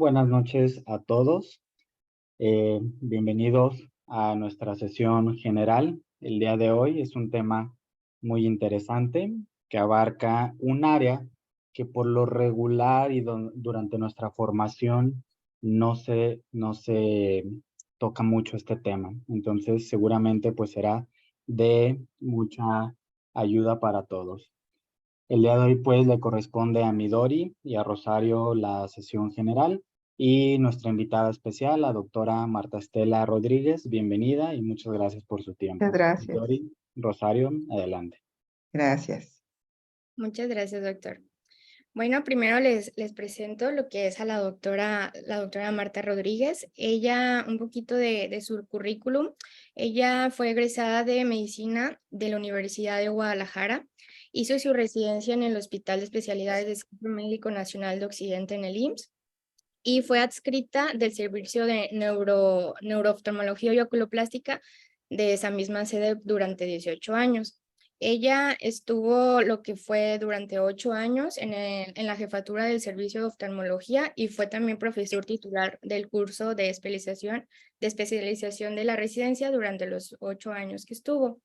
Buenas noches a todos. Bienvenidos a nuestra sesión general. El día de hoy es un tema muy interesante que abarca un área que por lo regular y durante nuestra formación no se toca mucho este tema. Entonces seguramente pues será de mucha ayuda para todos. El día de hoy pues le corresponde a Midori y a Rosario la sesión general y nuestra invitada especial, la doctora Marta Estela Rodríguez. Bienvenida y muchas gracias por su Muchas tiempo. gracias. Midori, Rosario, adelante. Gracias. Muchas gracias, doctor. Bueno, primero les presento lo que es a la doctora Marta Rodríguez. Ella, un poquito de su currículum. Ella fue egresada de medicina de la Universidad de Guadalajara. Hizo su residencia en el Hospital de Especialidades de Centro Médico Nacional de Occidente en el IMSS y fue adscrita del servicio de neurooftalmología y oculoplástica de esa misma sede durante 18 años. Ella estuvo lo que fue durante 8 años en la jefatura del servicio de oftalmología y fue también profesor titular del curso de especialización de la residencia durante los 8 años que estuvo.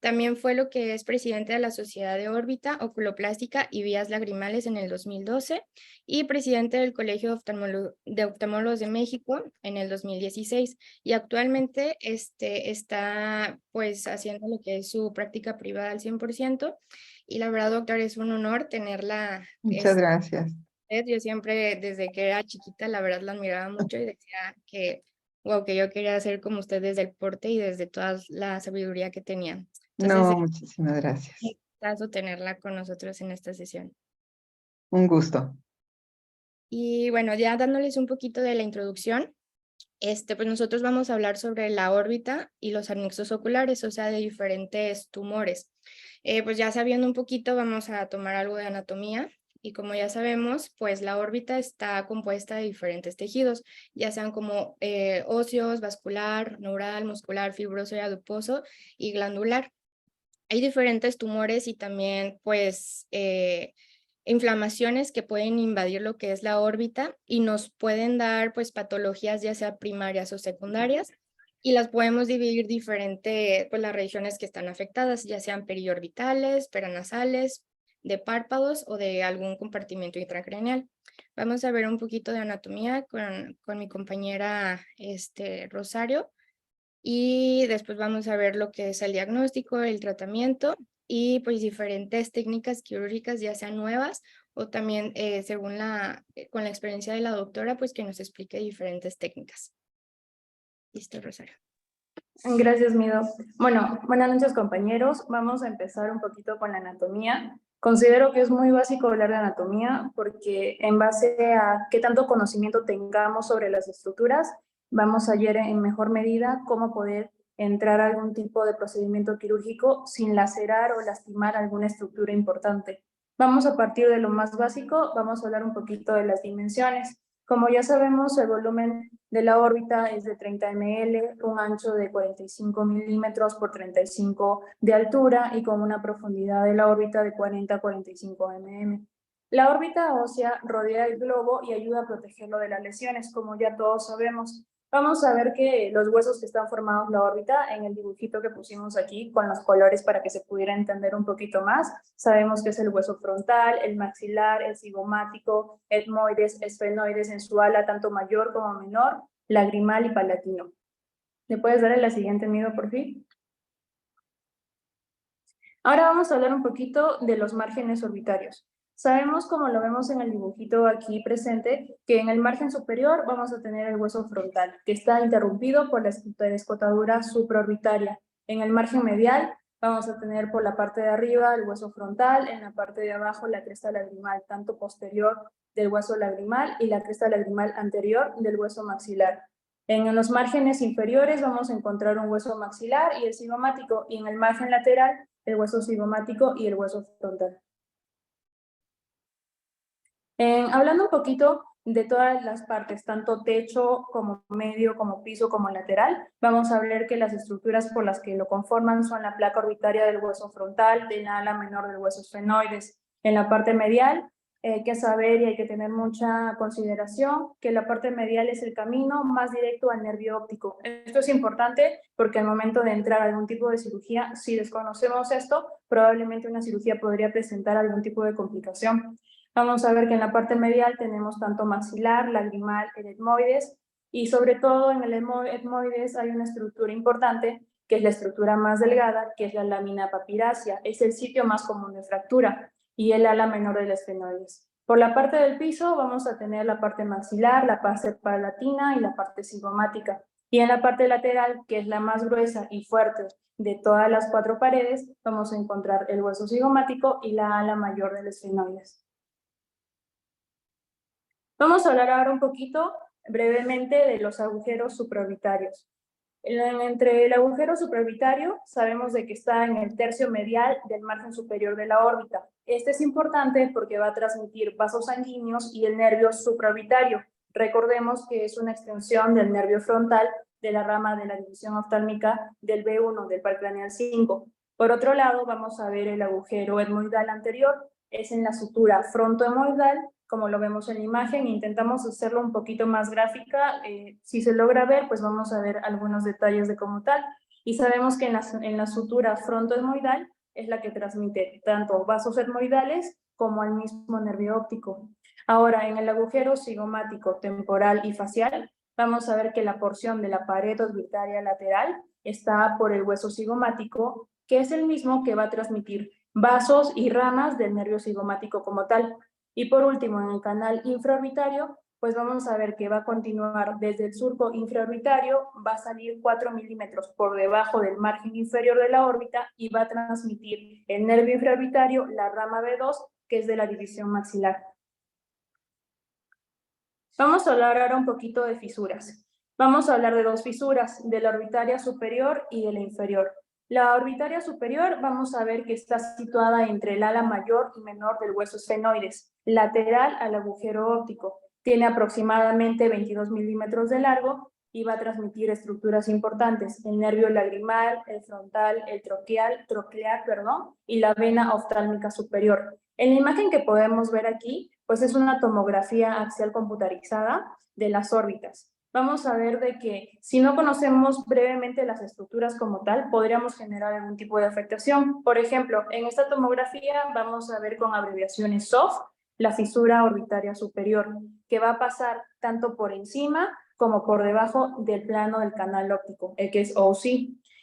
También fue lo que es presidente de la Sociedad de Órbita, Oculoplástica y Vías Lagrimales en el 2012 y presidente del Colegio de Oftalmólogos de México en el 2016. Y actualmente está pues haciendo lo que es su práctica privada al 100%. Y la verdad, doctor, es un honor tenerla. Muchas gracias. Yo siempre, desde que era chiquita, la verdad la admiraba mucho y decía que, wow, que yo quería ser como usted desde el porte y desde toda la sabiduría que tenía. Entonces, No, muchísimas gracias. es un gustazo tenerla con nosotros en esta sesión. Un gusto. Y bueno, ya dándoles un poquito de la introducción, pues nosotros vamos a hablar sobre la órbita y los anexos oculares, o sea, de diferentes tumores. Pues ya sabiendo un poquito, vamos a tomar algo de anatomía. Y como ya sabemos, pues la órbita está compuesta de diferentes tejidos, ya sean como óseos, vascular, neural, muscular, fibroso y adiposo y glandular. Hay diferentes tumores y también pues inflamaciones que pueden invadir lo que es la órbita y nos pueden dar pues patologías ya sea primarias o secundarias y las podemos dividir diferente pues las regiones que están afectadas, ya sean periorbitales, paranasales, de párpados o de algún compartimento intracraneal. Vamos a ver un poquito de anatomía con mi compañera Rosario. Y después vamos a ver lo que es el diagnóstico, el tratamiento y pues diferentes técnicas quirúrgicas, ya sean nuevas o también con la experiencia de la doctora, pues que nos explique diferentes técnicas. Listo, Rosario. Gracias, Mido. Bueno, buenas noches, compañeros. Vamos a empezar un poquito con la anatomía. Considero que es muy básico hablar de anatomía porque en base a qué tanto conocimiento tengamos sobre las estructuras, vamos a ver en mejor medida cómo poder entrar a algún tipo de procedimiento quirúrgico sin lacerar o lastimar alguna estructura importante. Vamos a partir de lo más básico, vamos a hablar un poquito de las dimensiones. Como ya sabemos, el volumen de la órbita es de 30 ml, un ancho de 45 milímetros por 35 de altura y con una profundidad de la órbita de 40 a 45 mm. La órbita ósea rodea el globo y ayuda a protegerlo de las lesiones, como ya todos sabemos. Vamos a ver que los huesos que están formados en la órbita, en el dibujito que pusimos aquí con los colores para que se pudiera entender un poquito más, sabemos que es el hueso frontal, el maxilar, el cigomático, etmoides, esfenoides en su ala, tanto mayor como menor, lagrimal y palatino. ¿Le puedes dar la siguiente, Mido, por fin? Ahora vamos a hablar un poquito de los márgenes orbitarios. Sabemos, como lo vemos en el dibujito aquí presente, que en el margen superior vamos a tener el hueso frontal, que está interrumpido por la escotadura supraorbitaria. En el margen medial vamos a tener por la parte de arriba el hueso frontal, en la parte de abajo la cresta lagrimal, tanto posterior del hueso lagrimal y la cresta lagrimal anterior del hueso maxilar. En los márgenes inferiores vamos a encontrar un hueso maxilar y el cigomático, y en el margen lateral el hueso cigomático y el hueso frontal. Hablando un poquito de todas las partes, tanto techo como medio, como piso, como lateral, vamos a ver que las estructuras por las que lo conforman son la placa orbitaria del hueso frontal, del ala menor del hueso esfenoides. En la parte medial Hay que saber y hay que tener mucha consideración que la parte medial es el camino más directo al nervio óptico. Esto es importante porque al momento de entrar a algún tipo de cirugía, si desconocemos esto, probablemente una cirugía podría presentar algún tipo de complicación. Vamos a ver que en la parte medial tenemos tanto maxilar, lagrimal, el etmoides, y sobre todo en el etmoides hay una estructura importante, que es la estructura más delgada, que es la lámina papirácea. Es el sitio más común de fractura y el ala menor del esfenoides. Por la parte del piso vamos a tener la parte maxilar, la parte palatina y la parte cigomática. Y en la parte lateral, que es la más gruesa y fuerte de todas las 4 paredes, vamos a encontrar el hueso cigomático y la ala mayor del esfenoides. Vamos a hablar ahora un poquito brevemente de los agujeros supraorbitarios. Entre el agujero supraorbitario sabemos de que está en el tercio medial del margen superior de la órbita. Este es importante porque va a transmitir vasos sanguíneos y el nervio supraorbitario. Recordemos que es una extensión del nervio frontal de la rama de la división oftálmica del B1 del par craneal 5. Por otro lado, vamos a ver el agujero etmoidal anterior. Es en la sutura frontohemorroidal, como lo vemos en la imagen. Intentamos hacerlo un poquito más gráfica. Si se logra ver, pues vamos a ver algunos detalles de cómo tal. Y sabemos que en la sutura frontohemorroidal es la que transmite tanto vasos etmoidales como al mismo nervio óptico. Ahora, en el agujero cigomático, temporal y facial, vamos a ver que la porción de la pared orbitaria lateral está por el hueso cigomático, que es el mismo que va a transmitir vasos y ramas del nervio cigomático como tal. Y por último, en el canal infraorbitario, pues vamos a ver que va a continuar desde el surco infraorbitario, va a salir 4 milímetros por debajo del margen inferior de la órbita y va a transmitir el nervio infraorbitario, la rama B2, que es de la división maxilar. Vamos a hablar ahora un poquito de fisuras. Vamos a hablar de 2 fisuras, de la orbitaria superior y de la inferior. La orbitaria superior vamos a ver que está situada entre el ala mayor y menor del hueso esfenoides, lateral al agujero óptico. Tiene aproximadamente 22 milímetros de largo y va a transmitir estructuras importantes, el nervio lagrimal, el frontal, el troclear, y la vena oftálmica superior. En la imagen que podemos ver aquí, pues es una tomografía axial computarizada de las órbitas. Vamos a ver de que si no conocemos brevemente las estructuras como tal, podríamos generar algún tipo de afectación. Por ejemplo, en esta tomografía vamos a ver con abreviaciones SOF la fisura orbitaria superior, que va a pasar tanto por encima como por debajo del plano del canal óptico, el que es OC.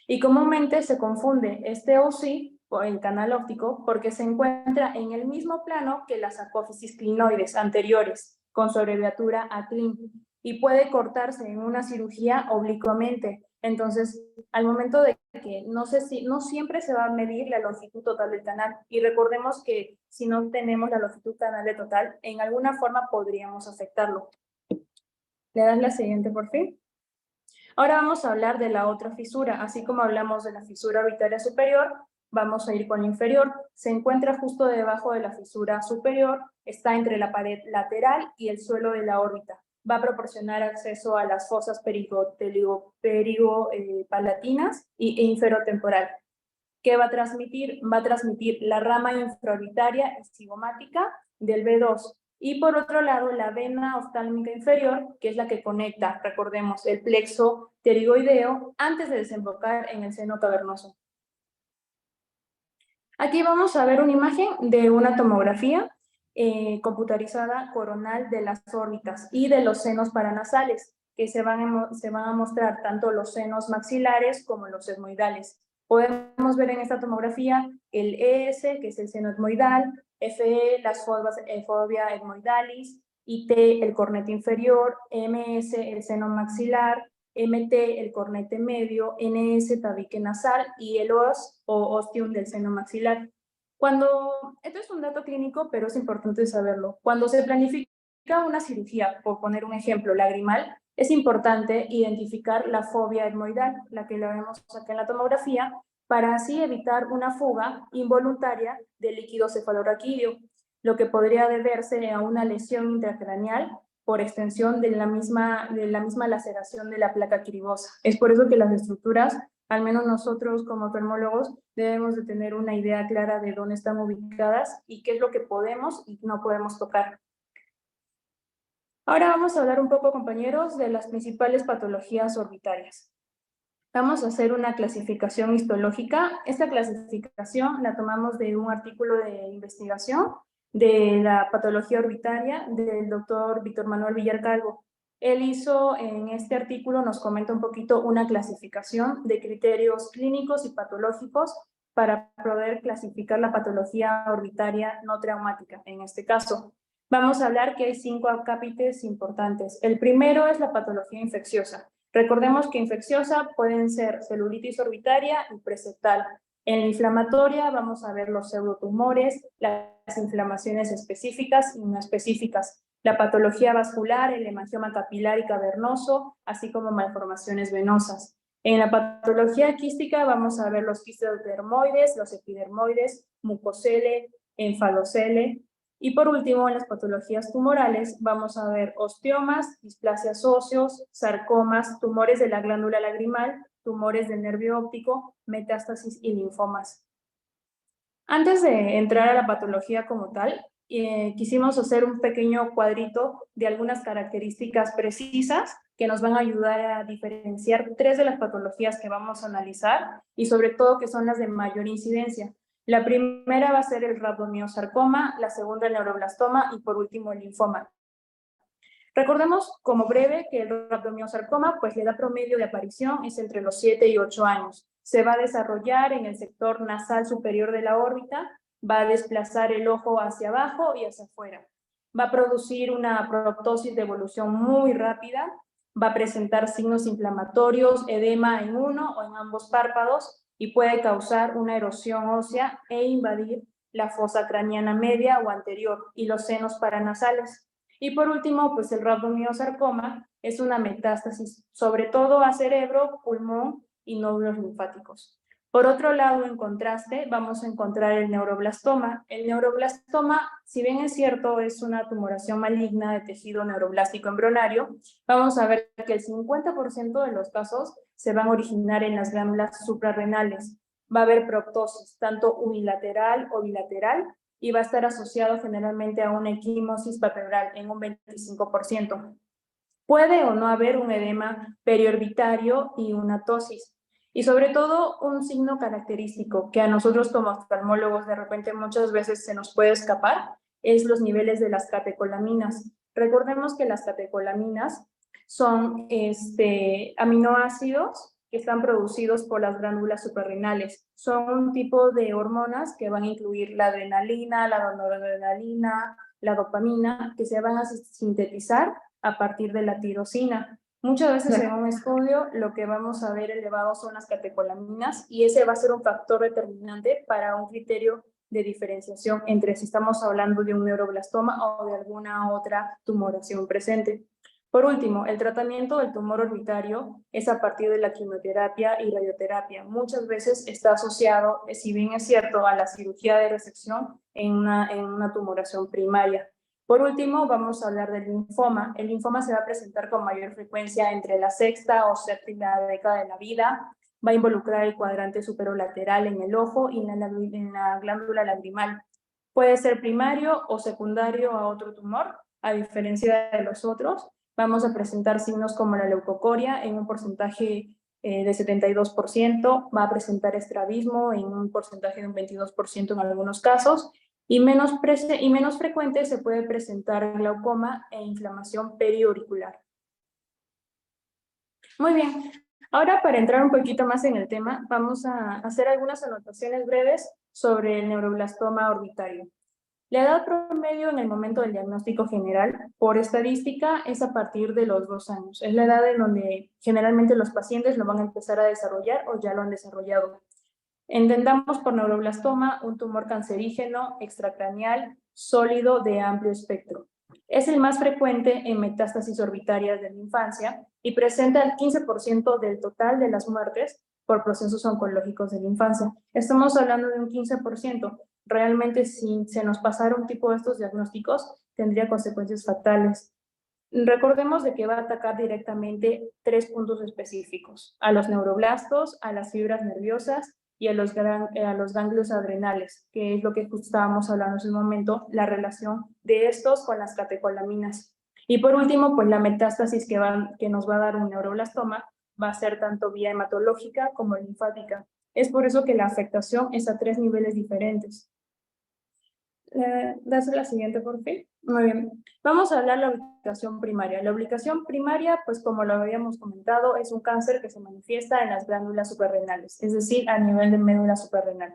Y comúnmente se confunde este OC o el canal óptico porque se encuentra en el mismo plano que las apófisis clinoides anteriores, con su abreviatura ACLIN, y puede cortarse en una cirugía oblicuamente. Entonces, al momento de que no siempre se va a medir la longitud total del canal, y recordemos que si no tenemos la longitud canal de total, en alguna forma podríamos afectarlo. ¿Le das la siguiente, por fin? Ahora vamos a hablar de la otra fisura. Así como hablamos de la fisura orbitaria superior, vamos a ir con la inferior. Se encuentra justo debajo de la fisura superior, está entre la pared lateral y el suelo de la órbita. Va a proporcionar acceso a las fosas palatinas e inferotemporal. ¿Qué va a transmitir? Va a transmitir la rama infraorbitaria cigomática del B2. Y por otro lado, la vena oftálmica inferior, que es la que conecta, recordemos, el plexo pterigoideo antes de desembocar en el seno cavernoso. Aquí vamos a ver una imagen de una tomografía computarizada coronal de las órbitas y de los senos paranasales, que se van a mostrar tanto los senos maxilares como los etmoidales. Podemos ver en esta tomografía el ES, que es el seno etmoidal, FE, las fobia etmoidalis, IT, el cornete inferior, MS, el seno maxilar, MT, el cornete medio, NS, tabique nasal, y el OS o ostium del seno maxilar. Esto es un dato clínico, pero es importante saberlo. Cuando se planifica una cirugía, por poner un ejemplo, lagrimal, es importante identificar la fobia etmoidal, la que la vemos acá en la tomografía, para así evitar una fuga involuntaria del líquido cefalorraquídeo, lo que podría deberse a una lesión intracraneal por extensión de la misma laceración de la placa quiribosa. Es por eso que las estructuras Al menos nosotros como oftalmólogos debemos de tener una idea clara de dónde están ubicadas y qué es lo que podemos y no podemos tocar. Ahora vamos a hablar un poco, compañeros, de las principales patologías orbitarias. Vamos a hacer una clasificación histológica. Esta clasificación la tomamos de un artículo de investigación de la patología orbitaria del doctor Víctor Manuel Villar Calvo. Él hizo en este artículo, nos comenta un poquito una clasificación de criterios clínicos y patológicos para poder clasificar la patología orbitaria no traumática, en este caso. Vamos a hablar que hay 5 acápites importantes. El primero es la patología infecciosa. Recordemos que infecciosa pueden ser celulitis orbitaria y preseptal. En la inflamatoria vamos a ver los pseudotumores, las inflamaciones específicas y no específicas, la patología vascular, el hemangioma capilar y cavernoso, así como malformaciones venosas. En la patología quística vamos a ver los quistes dermoides, los epidermoides, mucocele, enfalocele. Y por último, en las patologías tumorales vamos a ver osteomas, displasias óseos, sarcomas, tumores de la glándula lagrimal, tumores del nervio óptico, metástasis y linfomas. Antes de entrar a la patología como tal, quisimos hacer un pequeño cuadrito de algunas características precisas que nos van a ayudar a diferenciar 3 de las patologías que vamos a analizar y sobre todo que son las de mayor incidencia. La primera va a ser el rhabdomiosarcoma, la segunda el neuroblastoma y por último el linfoma. Recordemos como breve que el rhabdomiosarcoma, pues la edad promedio de aparición es entre los 7 y 8 años. Se va a desarrollar en el sector nasal superior de la órbita, va a desplazar el ojo hacia abajo y hacia afuera. Va a producir una proptosis de evolución muy rápida, va a presentar signos inflamatorios, edema en uno o en ambos párpados y puede causar una erosión ósea e invadir la fosa craneana media o anterior y los senos paranasales. Y por último, pues el rhabdomiosarcoma es una metástasis, sobre todo a cerebro, pulmón y nódulos linfáticos. Por otro lado, en contraste, vamos a encontrar el neuroblastoma. El neuroblastoma, si bien es cierto, es una tumoración maligna de tejido neuroblástico embrionario, vamos a ver que el 50% de los casos se van a originar en las glándulas suprarrenales. Va a haber proptosis, tanto unilateral o bilateral, y va a estar asociado generalmente a una equimosis palpebral en un 25%. Puede o no haber un edema periorbitario y una tosis. Y sobre todo un signo característico que a nosotros como oftalmólogos de repente muchas veces se nos puede escapar es los niveles de las catecolaminas. Recordemos que las catecolaminas son aminoácidos que están producidos por las glándulas suprarrenales. Son un tipo de hormonas que van a incluir la adrenalina, la noradrenalina, la dopamina, que se van a sintetizar a partir de la tirosina. Muchas veces en un estudio lo que vamos a ver elevado son las catecolaminas y ese va a ser un factor determinante para un criterio de diferenciación entre si estamos hablando de un neuroblastoma o de alguna otra tumoración presente. Por último, el tratamiento del tumor orbitario es a partir de la quimioterapia y radioterapia. Muchas veces está asociado, si bien es cierto, a la cirugía de resección en una tumoración primaria. Por último, vamos a hablar del linfoma. El linfoma se va a presentar con mayor frecuencia entre la 6ª o 7ª década de la vida. Va a involucrar el cuadrante superolateral en el ojo y en la glándula lagrimal. Puede ser primario o secundario a otro tumor, a diferencia de los otros. Vamos a presentar signos como la leucocoria en un porcentaje de 72%, va a presentar estrabismo en un porcentaje de un 22% en algunos casos, y menos frecuente se puede presentar glaucoma e inflamación periauricular. Muy bien, ahora para entrar un poquito más en el tema, vamos a hacer algunas anotaciones breves sobre el neuroblastoma orbitario. La edad promedio en el momento del diagnóstico general, por estadística, es a partir de los 2 años. Es la edad en donde generalmente los pacientes lo van a empezar a desarrollar o ya lo han desarrollado. Entendamos por neuroblastoma un tumor cancerígeno, extracraneal, sólido de amplio espectro. Es el más frecuente en metástasis orbitarias de la infancia y presenta el 15% del total de las muertes por procesos oncológicos de la infancia. Estamos hablando de un 15%. Realmente, si se nos pasara un tipo de estos diagnósticos, tendría consecuencias fatales. Recordemos de que va a atacar directamente 3 puntos específicos: a los neuroblastos, a las fibras nerviosas y a los ganglios adrenales, que es lo que justo estábamos hablando en un momento, la relación de estos con las catecolaminas. Y por último, pues la metástasis que nos va a dar un neuroblastoma va a ser tanto vía hematológica como linfática. Es por eso que la afectación es a 3 niveles diferentes. ¿Das la siguiente, por fin? Muy bien. Vamos a hablar de la ubicación primaria. La ubicación primaria, pues como lo habíamos comentado, es un cáncer que se manifiesta en las glándulas suprarrenales, es decir, a nivel de médula suprarrenal.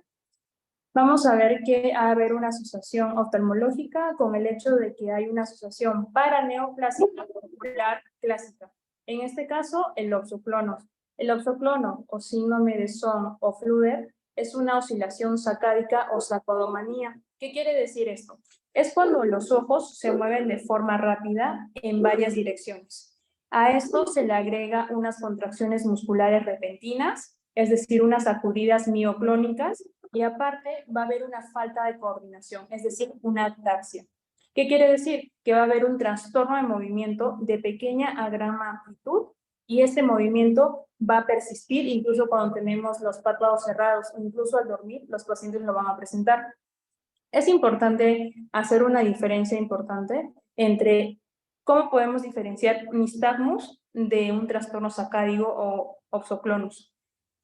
Vamos a ver que va a haber una asociación oftalmológica con el hecho de que hay una asociación paraneoplásica ocular clásica. En este caso, el oxoclono. El oxoclono o síndrome de Son o Fluder es una oscilación sacádica o sacodomanía. ¿Qué quiere decir esto? Es cuando los ojos se mueven de forma rápida en varias direcciones. A esto se le agrega unas contracciones musculares repentinas, es decir, unas sacudidas mioclónicas, y aparte va a haber una falta de coordinación, es decir, una ataxia. ¿Qué quiere decir? Que va a haber un trastorno de movimiento de pequeña a gran amplitud, y este movimiento va a persistir incluso cuando tenemos los párpados cerrados, incluso al dormir los pacientes lo van a presentar. Es importante hacer una diferencia importante entre cómo podemos diferenciar nistagmus de un trastorno sacádico o oxoclonus.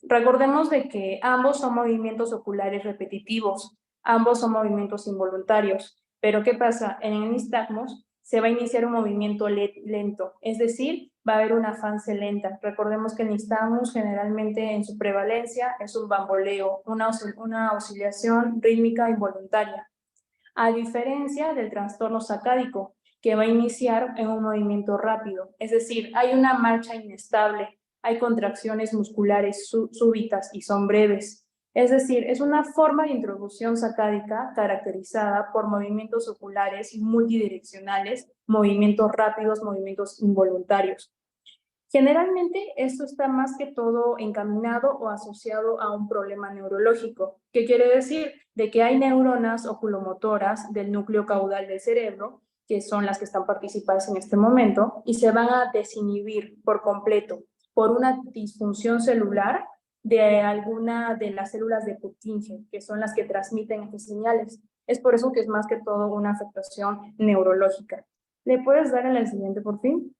Recordemos de que ambos son movimientos oculares repetitivos, ambos son movimientos involuntarios, pero ¿qué pasa? En el nistagmus se va a iniciar un movimiento lento, es decir, va a haber una fase lenta. Recordemos que el nistagmus generalmente en su prevalencia es un bamboleo, una oscilación rítmica involuntaria, a diferencia del trastorno sacádico, que va a iniciar en un movimiento rápido, es decir, hay una marcha inestable, hay contracciones musculares súbitas y son breves. Es decir, es una forma de introducción sacádica caracterizada por movimientos oculares multidireccionales, movimientos rápidos, movimientos involuntarios. Generalmente esto está más que todo encaminado o asociado a un problema neurológico. ¿Qué quiere decir? De que hay neuronas oculomotoras del núcleo caudal del cerebro, que son las que están participadas en este momento, y se van a desinhibir por completo por una disfunción celular de alguna de las células de Purkinje, que son las que transmiten estas señales. Es por eso que es más que todo una afectación neurológica. ¿Le puedes dar en el siguiente, por fin?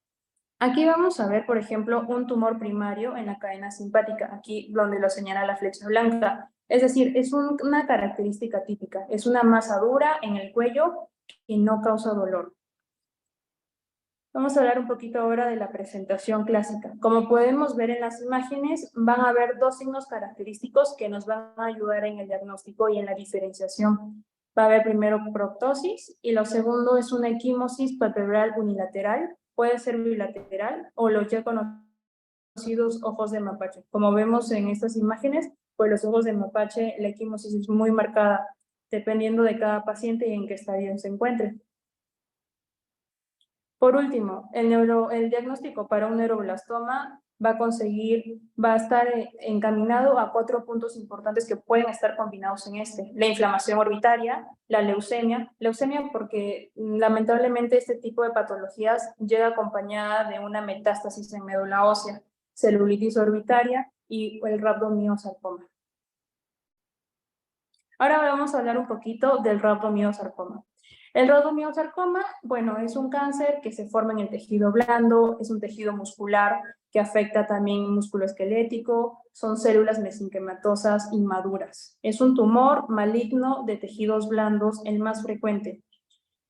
Aquí vamos a ver, por ejemplo, un tumor primario en la cadena simpática, aquí donde lo señala la flecha blanca. Es decir, es una característica típica, es una masa dura en el cuello y no causa dolor. Vamos a hablar un poquito ahora de la presentación clásica. Como podemos ver en las imágenes, van a haber 2 signos característicos que nos van a ayudar en el diagnóstico y en la diferenciación. Va a haber primero proptosis y lo segundo es una equimosis palpebral unilateral, puede ser bilateral o los ya conocidos ojos de mapache. Como vemos en estas imágenes, pues los ojos de mapache, la equimosis es muy marcada, dependiendo de cada paciente y en qué estadio se encuentre. Por último, el diagnóstico para un neuroblastoma va a estar encaminado a 4 puntos importantes que pueden estar combinados en este: la inflamación orbitaria, la leucemia porque lamentablemente este tipo de patologías llega acompañada de una metástasis en médula ósea, celulitis orbitaria y el rhabdomiosarcoma. Ahora vamos a hablar un poquito del rhabdomiosarcoma. El rhabdomiosarcoma, bueno, es un cáncer que se forma en el tejido blando, es un tejido muscular que afecta también el músculo esquelético, son células mesenquematosas inmaduras. Es un tumor maligno de tejidos blandos, el más frecuente.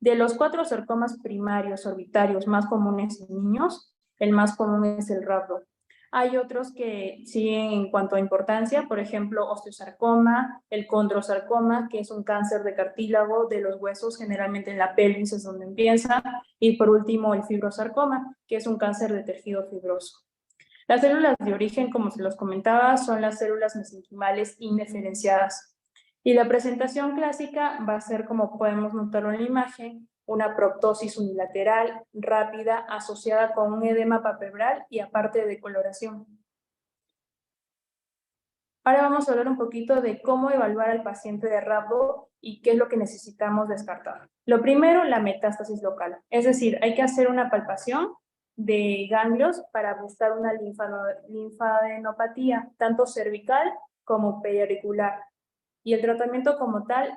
De los 4 sarcomas primarios orbitarios más comunes en niños, el más común es el rhabdo. Hay otros que siguen en cuanto a importancia, por ejemplo, osteosarcoma, el condrosarcoma, que es un cáncer de cartílago de los huesos, generalmente en la pelvis es donde empieza, y por último el fibrosarcoma, que es un cáncer de tejido fibroso. Las células de origen, como se los comentaba, son las células mesenquimales indiferenciadas. Y la presentación clásica va a ser, como podemos notarlo en la imagen, una proptosis unilateral, rápida, asociada con un edema palpebral y aparte de coloración. Ahora vamos a hablar un poquito de cómo evaluar al paciente de rhabdo y qué es lo que necesitamos descartar. Lo primero, la metástasis local. Es decir, hay que hacer una palpación de ganglios para buscar una linfadenopatía, tanto cervical como periauricular. Y el tratamiento como tal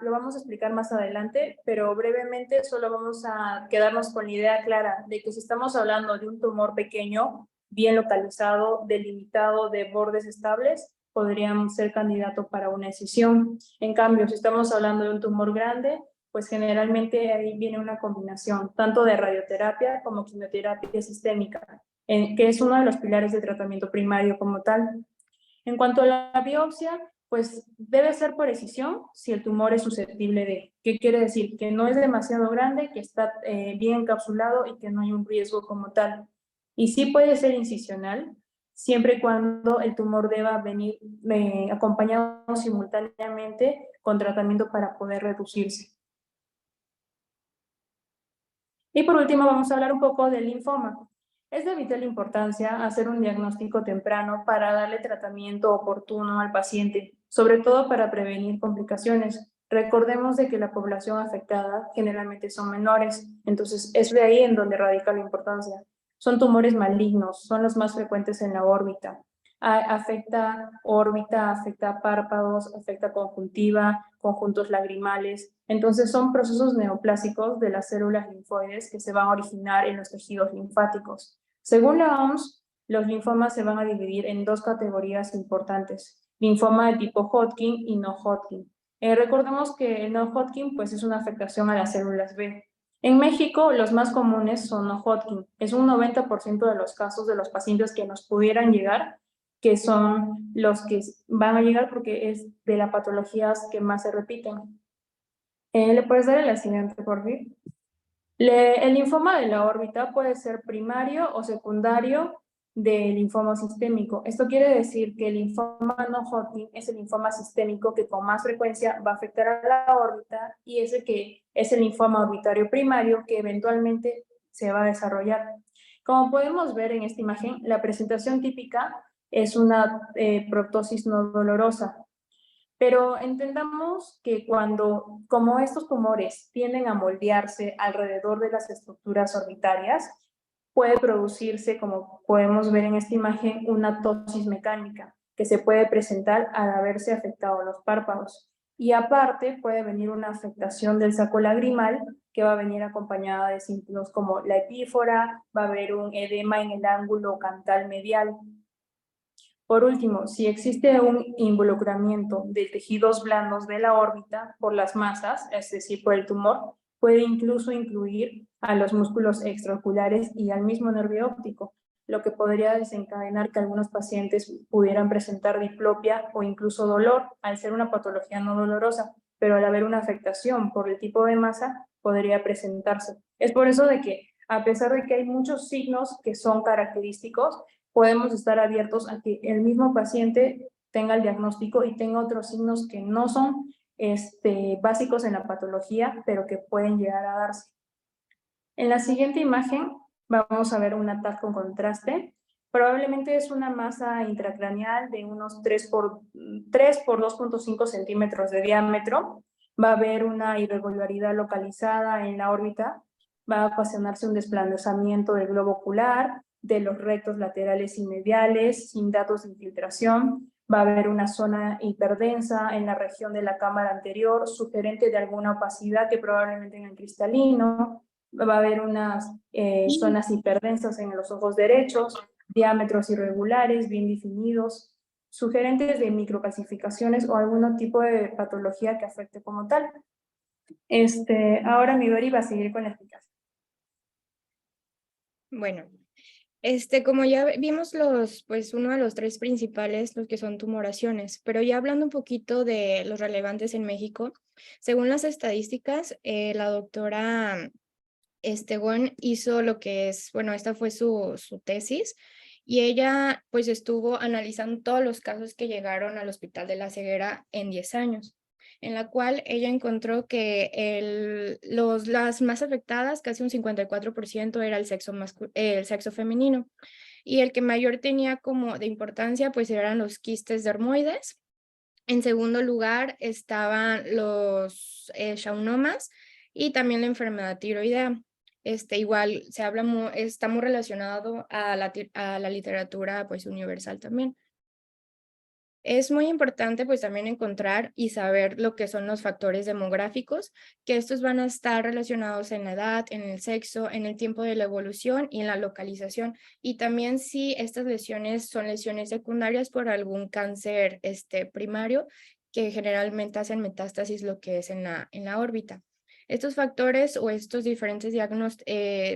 lo vamos a explicar más adelante, pero brevemente solo vamos a quedarnos con la idea clara de que si estamos hablando de un tumor pequeño, bien localizado, delimitado, de bordes estables, podrían ser candidato para una excisión. En cambio, si estamos hablando de un tumor grande, pues generalmente ahí viene una combinación, tanto de radioterapia como quimioterapia sistémica, que es uno de los pilares de tratamiento primario como tal. En cuanto a la biopsia, pues debe ser por excisión si el tumor es susceptible de. ¿Qué quiere decir? Que no es demasiado grande, que está bien encapsulado y que no hay un riesgo como tal. Y sí puede ser incisional, siempre y cuando el tumor deba venir acompañado simultáneamente con tratamiento para poder reducirse. Y por último vamos a hablar un poco del linfoma. Es de vital importancia hacer un diagnóstico temprano para darle tratamiento oportuno al paciente, sobre todo para prevenir complicaciones. Recordemos de que la población afectada generalmente son menores, entonces es de ahí en donde radica la importancia. Son tumores malignos, son los más frecuentes en la órbita. Afecta órbita, afecta párpados, afecta conjuntiva, conjuntos lagrimales. Entonces son procesos neoplásicos de las células linfoides que se van a originar en los tejidos linfáticos. Según la OMS, los linfomas se van a dividir en dos categorías importantes: linfoma de tipo Hodgkin y no Hodgkin. Recordemos que el no Hodgkin pues, es una afectación a las células B. En México, los más comunes son no Hodgkin. Es un 90% de los casos de los pacientes que nos pudieran llegar, que son los que van a llegar porque es de las patologías que más se repiten. ¿Le puedes dar la siguiente, por favor? El linfoma de la órbita puede ser primario o secundario del linfoma sistémico. Esto quiere decir que el linfoma no Hodgkin es el linfoma sistémico que con más frecuencia va a afectar a la órbita y ese que es el linfoma orbitario primario que eventualmente se va a desarrollar. Como podemos ver en esta imagen, la presentación típica es una proptosis no dolorosa. Pero entendamos que como estos tumores tienden a moldearse alrededor de las estructuras orbitarias, puede producirse, como podemos ver en esta imagen, una ptosis mecánica que se puede presentar al haberse afectado los párpados. Y aparte puede venir una afectación del saco lagrimal que va a venir acompañada de síntomas como la epífora, va a haber un edema en el ángulo cantal medial. Por último, si existe un involucramiento de tejidos blandos de la órbita por las masas, es decir, por el tumor, puede incluso incluir a los músculos extraoculares y al mismo nervio óptico, lo que podría desencadenar que algunos pacientes pudieran presentar diplopia o incluso dolor al ser una patología no dolorosa, pero al haber una afectación por el tipo de masa podría presentarse. Es por eso de que, a pesar de que hay muchos signos que son característicos, podemos estar abiertos a que el mismo paciente tenga el diagnóstico y tenga otros signos que no son básicos en la patología, pero que pueden llegar a darse. En la siguiente imagen vamos a ver una TAC con contraste. Probablemente es una masa intracraneal de unos 3 por 2.5 centímetros de diámetro. Va a haber una irregularidad localizada en la órbita. Va a ocasionarse un desplazamiento del globo ocular, de los rectos laterales y mediales, sin datos de infiltración. Va a haber una zona hiperdensa en la región de la cámara anterior, sugerente de alguna opacidad que probablemente en el cristalino. Va a haber unas zonas hiperdensas en los ojos derechos, diámetros irregulares, bien definidos, sugerentes de microcalcificaciones o algún tipo de patología que afecte como tal. Ahora Midori va a seguir con la explicación. Bueno, como ya vimos pues uno de los tres principales, los que son tumoraciones, pero ya hablando un poquito de los relevantes en México, según las estadísticas, la doctora Won hizo lo que es, bueno, esta fue su tesis, y ella pues estuvo analizando todos los casos que llegaron al Hospital de la Ceguera en 10 años, en la cual ella encontró que las más afectadas, casi un 54%, era el sexo femenino. y el que mayor tenía como de importancia pues eran los quistes dermoides. En segundo lugar estaban los schwannomas y también la enfermedad tiroidea. Igual se habla está muy relacionado a la literatura pues universal también. Es muy importante pues también encontrar y saber lo que son los factores demográficos, que estos van a estar relacionados en la edad, en el sexo, en el tiempo de la evolución y en la localización. Y también si estas lesiones son lesiones secundarias por algún cáncer primario, que generalmente hacen metástasis lo que es en la órbita. Estos factores o estos diferentes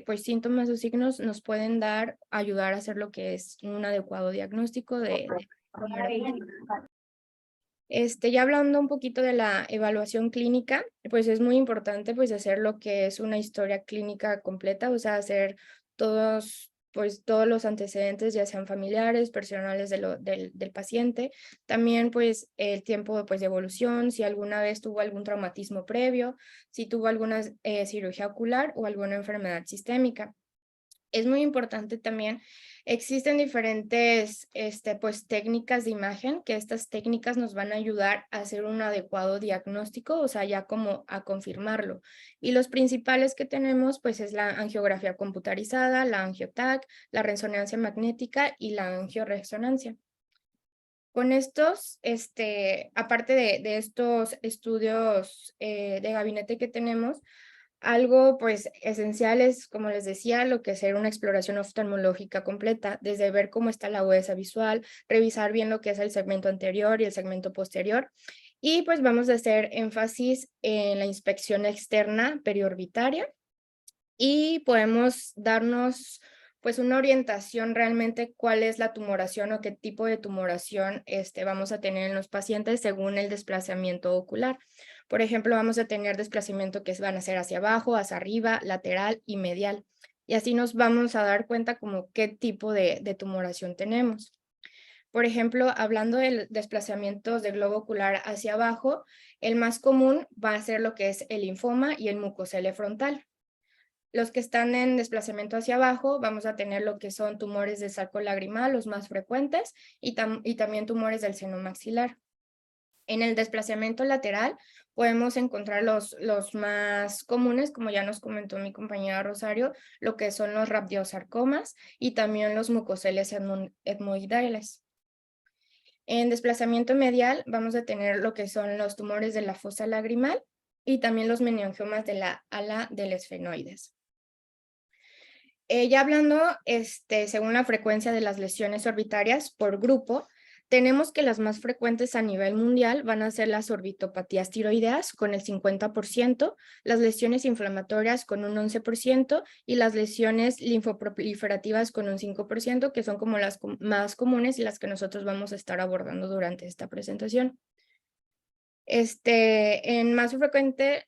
pues síntomas o signos nos pueden ayudar a hacer lo que es un adecuado diagnóstico de ya hablando un poquito de la evaluación clínica, pues es muy importante pues hacer lo que es una historia clínica completa, o sea, hacer todos los antecedentes, ya sean familiares, personales del paciente, también pues el tiempo pues de evolución, si alguna vez tuvo algún traumatismo previo, si tuvo alguna cirugía ocular o alguna enfermedad sistémica. Es muy importante también, existen diferentes pues, técnicas de imagen, que estas técnicas nos van a ayudar a hacer un adecuado diagnóstico, o sea, ya como a confirmarlo. Y los principales que tenemos, pues es la angiografía computarizada, la angioTAC, la resonancia magnética y la angioresonancia. Con estos, aparte de estos estudios de gabinete que tenemos, algo pues esencial es, como les decía, lo que es hacer una exploración oftalmológica completa, desde ver cómo está la agudeza visual, revisar bien lo que es el segmento anterior y el segmento posterior, y pues vamos a hacer énfasis en la inspección externa periorbitaria y podemos darnos pues una orientación realmente cuál es la tumoración o qué tipo de tumoración vamos a tener en los pacientes según el desplazamiento ocular. Por ejemplo, vamos a tener desplazamiento que van a ser hacia abajo, hacia arriba, lateral y medial. Y así nos vamos a dar cuenta como qué tipo de tumoración tenemos. Por ejemplo, hablando de desplazamientos de globo ocular hacia abajo, el más común va a ser lo que es el linfoma y el mucocele frontal. Los que están en desplazamiento hacia abajo, vamos a tener lo que son tumores de saco lagrimal, los más frecuentes, y también tumores del seno maxilar. En el desplazamiento lateral podemos encontrar los más comunes, como ya nos comentó mi compañera Rosario, lo que son los rhabdiosarcomas y también los mucoceles etmoidales. En desplazamiento medial vamos a tener lo que son los tumores de la fosa lagrimal y también los meningiomas de la ala del esfenoides. Ya hablando, según la frecuencia de las lesiones orbitarias por grupo, tenemos que las más frecuentes a nivel mundial van a ser las orbitopatías tiroideas con el 50%, las lesiones inflamatorias con un 11% y las lesiones linfoproliferativas con un 5%, que son como las más comunes y las que nosotros vamos a estar abordando durante esta presentación. En más frecuente,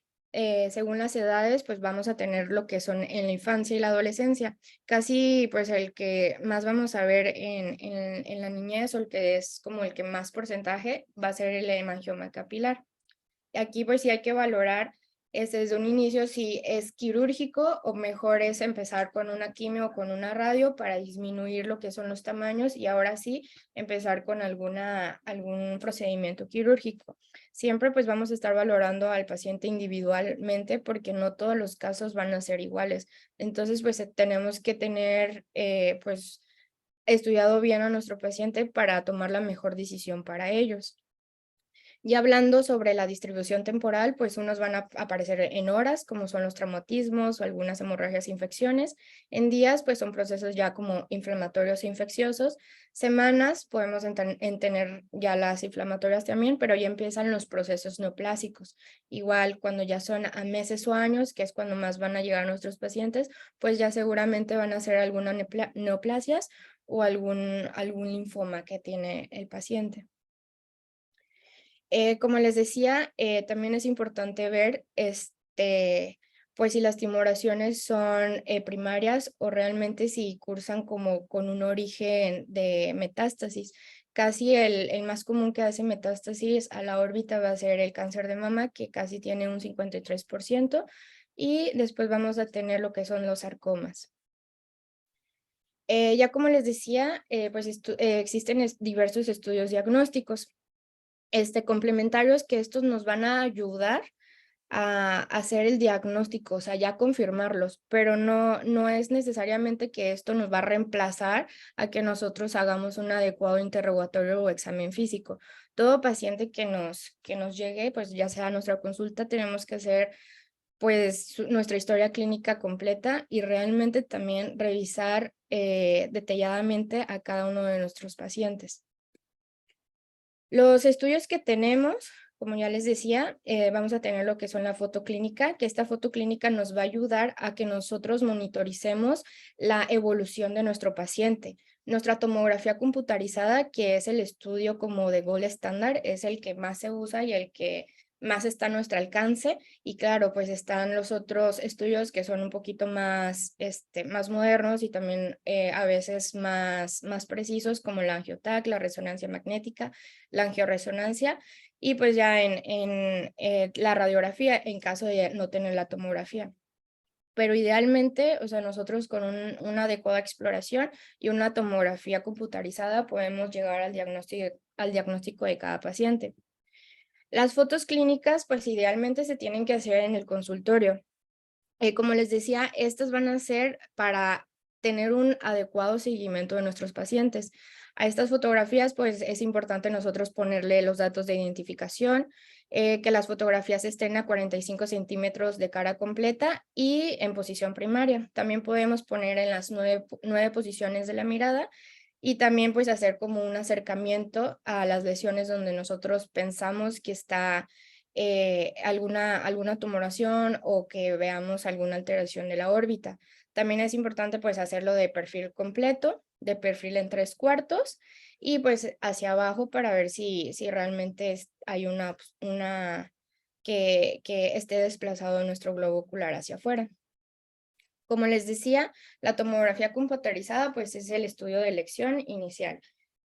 según las edades, pues vamos a tener lo que son en la infancia y la adolescencia. Casi pues el que más vamos a ver en la niñez o el que es como el que más porcentaje va a ser el hemangioma capilar. Y aquí pues sí hay que valorar desde un inicio si es quirúrgico o mejor es empezar con una quimio o con una radio para disminuir lo que son los tamaños y ahora sí empezar con algún procedimiento quirúrgico. Siempre pues vamos a estar valorando al paciente individualmente porque no todos los casos van a ser iguales. Entonces pues tenemos que tener pues estudiado bien a nuestro paciente para tomar la mejor decisión para ellos. Y hablando sobre la distribución temporal, pues unos van a aparecer en horas, como son los traumatismos o algunas hemorragias e infecciones. En días, pues son procesos ya como inflamatorios e infecciosos. Semanas, podemos tener ya las inflamatorias también, pero ya empiezan los procesos neoplásicos. Igual, cuando ya son a meses o años, que es cuando más van a llegar nuestros pacientes, pues ya seguramente van a ser algunas neoplasias o algún linfoma que tiene el paciente. Como les decía, también es importante ver pues si las tumoraciones son primarias o realmente si cursan como con un origen de metástasis. Casi el más común que hace metástasis a la órbita va a ser el cáncer de mama, que casi tiene un 53%, y después vamos a tener lo que son los sarcomas. Ya como les decía, pues existen diversos estudios diagnósticos complementarios que estos nos van a ayudar a hacer el diagnóstico, o sea, ya confirmarlos, pero no es necesariamente que esto nos va a reemplazar a que nosotros hagamos un adecuado interrogatorio o examen físico. Todo paciente que nos llegue, pues ya sea a nuestra consulta, tenemos que hacer pues nuestra historia clínica completa y realmente también revisar detalladamente a cada uno de nuestros pacientes. Los estudios que tenemos, como ya les decía, vamos a tener lo que son la foto clínica, que esta foto clínica nos va a ayudar a que nosotros monitoricemos la evolución de nuestro paciente. Nuestra tomografía computarizada, que es el estudio como de gold estándar, es el que más se usa y el que más está a nuestro alcance. Y claro, pues están los otros estudios que son un poquito más, más modernos y también a veces más precisos, como la angiotac, la resonancia magnética, la angioresonancia, y pues ya en la radiografía en caso de no tener la tomografía. Pero idealmente, o sea, nosotros con una adecuada exploración y una tomografía computarizada podemos llegar al diagnóstico de cada paciente. Las fotos clínicas, pues idealmente se tienen que hacer en el consultorio. Como les decía, estas van a ser para tener un adecuado seguimiento de nuestros pacientes. A estas fotografías, pues es importante nosotros ponerle los datos de identificación, que las fotografías estén a 45 centímetros de cara completa y en posición primaria. También podemos poner en las 9 posiciones de la mirada y también pues hacer como un acercamiento a las lesiones donde nosotros pensamos que está alguna tumoración o que veamos alguna alteración de la órbita. También es importante pues hacerlo de perfil completo, de perfil en 3/4 y pues hacia abajo para ver si realmente hay una que esté desplazado nuestro globo ocular hacia afuera. Como les decía, la tomografía computarizada pues es el estudio de elección inicial.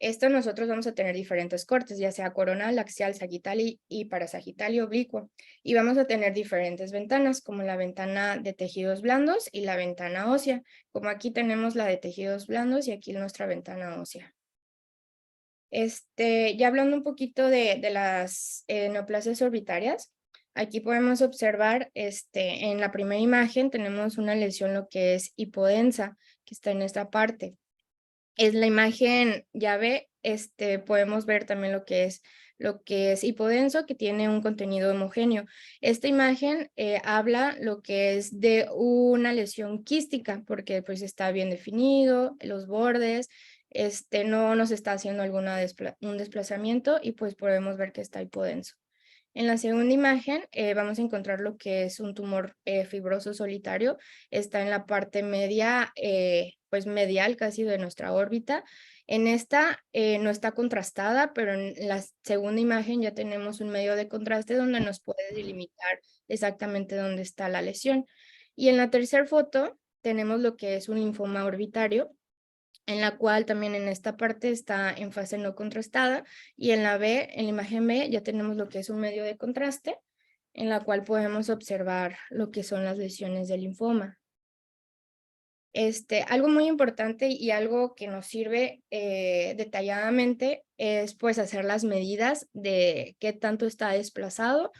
Esto nosotros vamos a tener diferentes cortes, ya sea coronal, axial, sagital y parasagital y oblicuo. Y vamos a tener diferentes ventanas, como la ventana de tejidos blandos y la ventana ósea. Como aquí tenemos la de tejidos blandos y aquí nuestra ventana ósea. Ya hablando un poquito de las neoplasias orbitarias, aquí podemos observar, en la primera imagen tenemos una lesión lo que es hipodensa, que está en esta parte. Es la imagen llave, podemos ver también lo que es hipodenso, que tiene un contenido homogéneo. Esta imagen habla lo que es de una lesión quística, porque pues está bien definido, los bordes, no nos está haciendo un desplazamiento y pues podemos ver que está hipodenso. En la segunda imagen vamos a encontrar lo que es un tumor fibroso solitario. Está en la parte media, pues medial casi de nuestra órbita. En esta no está contrastada, pero en la segunda imagen ya tenemos un medio de contraste donde nos puede delimitar exactamente dónde está la lesión. Y en la tercera foto tenemos lo que es un linfoma orbitario, en la cual también en esta parte está en fase no contrastada, y en la imagen B, ya tenemos lo que es un medio de contraste, en la cual podemos observar lo que son las lesiones del linfoma. Algo muy importante y algo que nos sirve detalladamente es pues hacer las medidas de qué tanto está desplazado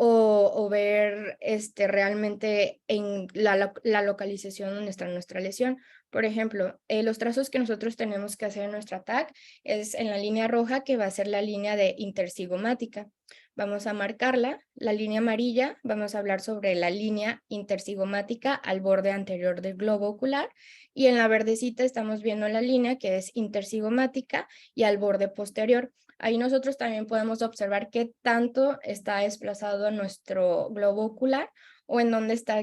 o ver realmente en la localización donde está nuestra lesión. Por ejemplo, los trazos que nosotros tenemos que hacer en nuestra TAC es en la línea roja, que va a ser la línea de intercigomática. Vamos a marcarla. La línea amarilla, vamos a hablar sobre la línea intercigomática al borde anterior del globo ocular. Y en la verdecita estamos viendo la línea que es intercigomática y al borde posterior. Ahí nosotros también podemos observar qué tanto está desplazado nuestro globo ocular o en dónde está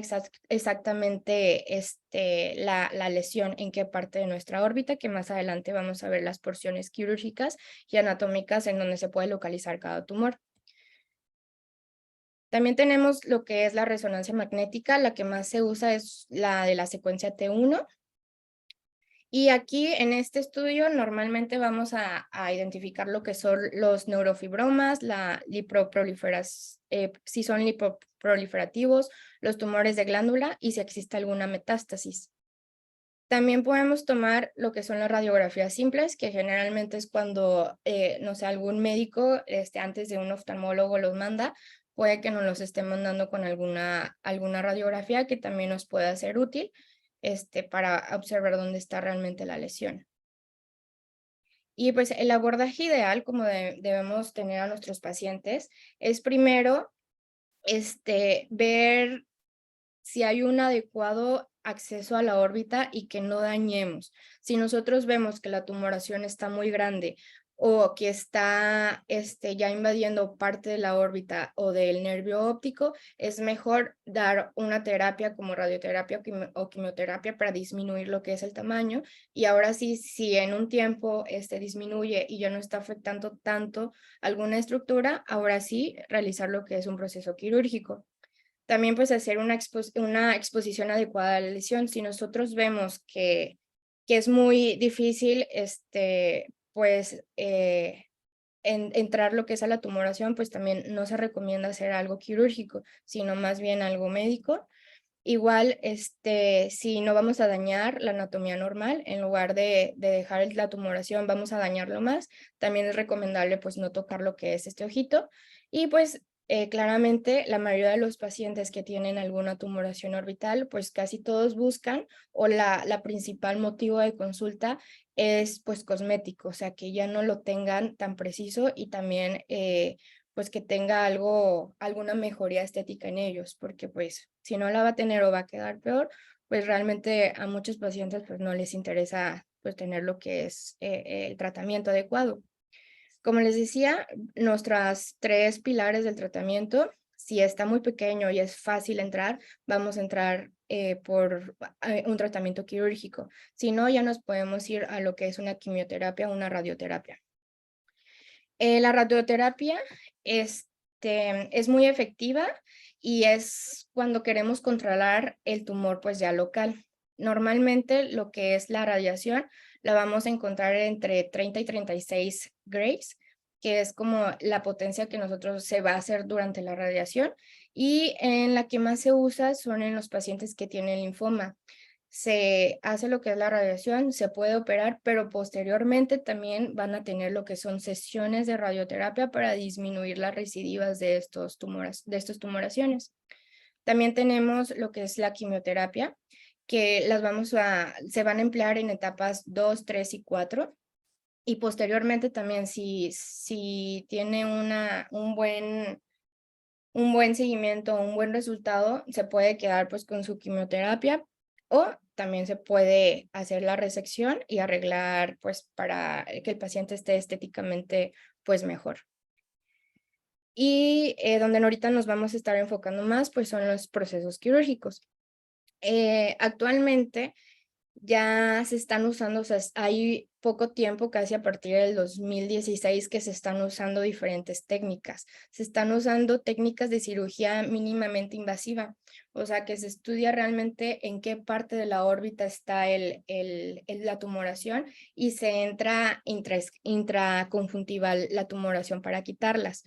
exactamente la lesión, en qué parte de nuestra órbita, que más adelante vamos a ver las porciones quirúrgicas y anatómicas en donde se puede localizar cada tumor. También tenemos lo que es la resonancia magnética. La que más se usa es la de la secuencia T1. Y aquí en este estudio normalmente vamos a identificar lo que son los neurofibromas, si son lipoproliferativos, los tumores de glándula y si existe alguna metástasis. También podemos tomar lo que son las radiografías simples, que generalmente es cuando, no sé, algún médico antes de un oftalmólogo los manda, puede que nos los esté mandando con alguna radiografía que también nos pueda ser útil para observar dónde está realmente la lesión. Y pues el abordaje ideal, como debemos tener a nuestros pacientes, es primero ver si hay un adecuado acceso a la órbita y que no dañemos. Si nosotros vemos que la tumoración está muy grande o que está ya invadiendo parte de la órbita o del nervio óptico, es mejor dar una terapia como radioterapia o quimioterapia para disminuir lo que es el tamaño. Y ahora sí, si en un tiempo disminuye y ya no está afectando tanto alguna estructura, ahora sí realizar lo que es un proceso quirúrgico. También pues hacer una exposición adecuada a la lesión. Si nosotros vemos que es muy difícil entrar lo que es a la tumoración, pues también no se recomienda hacer algo quirúrgico, sino más bien algo médico. Igual, si no vamos a dañar la anatomía normal, en lugar de dejar la tumoración, vamos a dañarlo más, también es recomendable pues no tocar lo que es este ojito. Y pues claramente la mayoría de los pacientes que tienen alguna tumoración orbital, pues casi todos buscan, o la principal motivo de consulta es pues cosmético, o sea que ya no lo tengan tan preciso y también pues que tenga alguna mejoría estética en ellos, porque pues si no la va a tener o va a quedar peor, pues realmente a muchos pacientes pues no les interesa pues tener lo que es el tratamiento adecuado. Como les decía, nuestros 3 pilares del tratamiento, si está muy pequeño y es fácil entrar, vamos a entrar por un tratamiento quirúrgico. Si no, ya nos podemos ir a lo que es una quimioterapia o una radioterapia. La radioterapia es muy efectiva y es cuando queremos controlar el tumor pues ya local. Normalmente lo que es la radiación la vamos a encontrar entre 30 y 36 grays, que es como la potencia que nosotros se va a hacer durante la radiación, y en la que más se usa son en los pacientes que tienen linfoma. Se hace lo que es la radiación, se puede operar, pero posteriormente también van a tener lo que son sesiones de radioterapia para disminuir las recidivas de estos tumoraciones. También tenemos lo que es la quimioterapia, que se van a emplear en etapas 2, 3 y 4. Y posteriormente también si tiene un buen seguimiento, un buen resultado, se puede quedar pues con su quimioterapia, o también se puede hacer la resección y arreglar pues para que el paciente esté estéticamente pues mejor. Y donde ahorita nos vamos a estar enfocando más pues son los procesos quirúrgicos. Actualmente ya se están usando, o sea, hay poco tiempo, casi a partir del 2016, que se están usando diferentes técnicas. Se están usando técnicas de cirugía mínimamente invasiva, o sea, que se estudia realmente en qué parte de la órbita está la tumoración y se entra intraconjuntival la tumoración para quitarlas.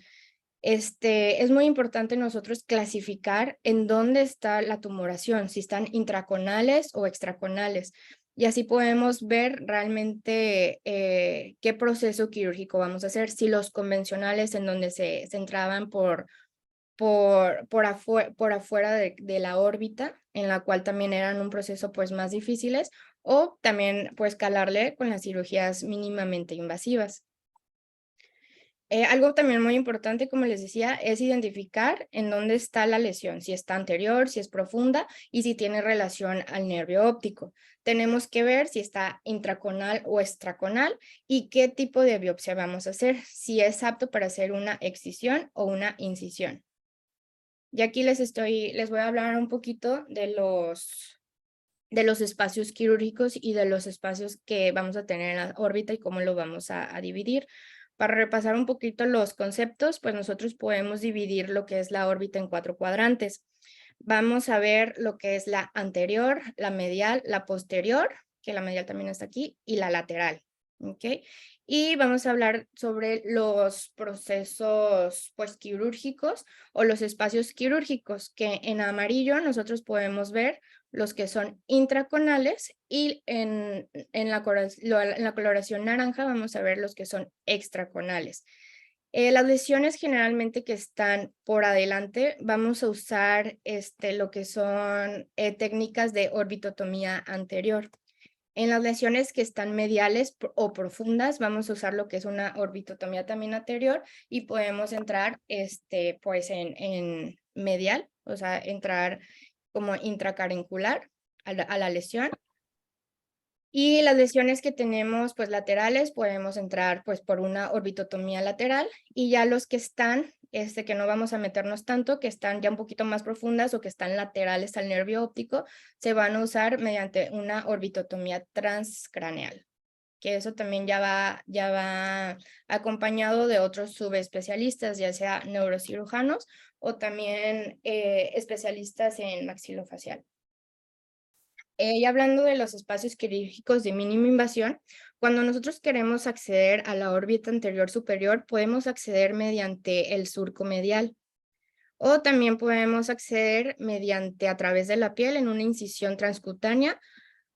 Es muy importante nosotros clasificar en dónde está la tumoración, si están intraconales o extraconales, y así podemos ver realmente qué proceso quirúrgico vamos a hacer. Si los convencionales en donde se entraban por afuera de la órbita, en la cual también eran un proceso pues más difíciles, o también pues calarle con las cirugías mínimamente invasivas. Algo también muy importante, como les decía, es identificar en dónde está la lesión, si está anterior, si es profunda y si tiene relación al nervio óptico. Tenemos que ver si está intraconal o extraconal y qué tipo de biopsia vamos a hacer, si es apto para hacer una excisión o una incisión. Y aquí les voy a hablar un poquito de los espacios quirúrgicos y de los espacios que vamos a tener en la órbita y cómo lo vamos a dividir. Para repasar un poquito los conceptos, pues nosotros podemos dividir lo que es la órbita en 4 cuadrantes. Vamos a ver lo que es la anterior, la medial, la posterior, que la medial también está aquí, y la lateral. ¿Ok? Y vamos a hablar sobre los procesos pues quirúrgicos o los espacios quirúrgicos, que en amarillo nosotros podemos ver los que son intraconales y en la coloración naranja vamos a ver los que son extraconales. Las lesiones generalmente que están por adelante, vamos a usar lo que son técnicas de orbitotomía anterior. En las lesiones que están mediales o profundas, vamos a usar lo que es una orbitotomía también anterior y podemos entrar pues en medial, o sea, entrar como intracarencular a la lesión. Y las lesiones que tenemos pues laterales podemos entrar pues por una orbitotomía lateral y ya los que están, que no vamos a meternos tanto, que están ya un poquito más profundas o que están laterales al nervio óptico, se van a usar mediante una orbitotomía transcraneal, que eso también ya va acompañado de otros subespecialistas, ya sea neurocirujanos o también especialistas en maxilofacial. Y hablando de los espacios quirúrgicos de mínima invasión, cuando nosotros queremos acceder a la órbita anterior superior, podemos acceder mediante el surco medial. O también podemos acceder a través de la piel en una incisión transcutánea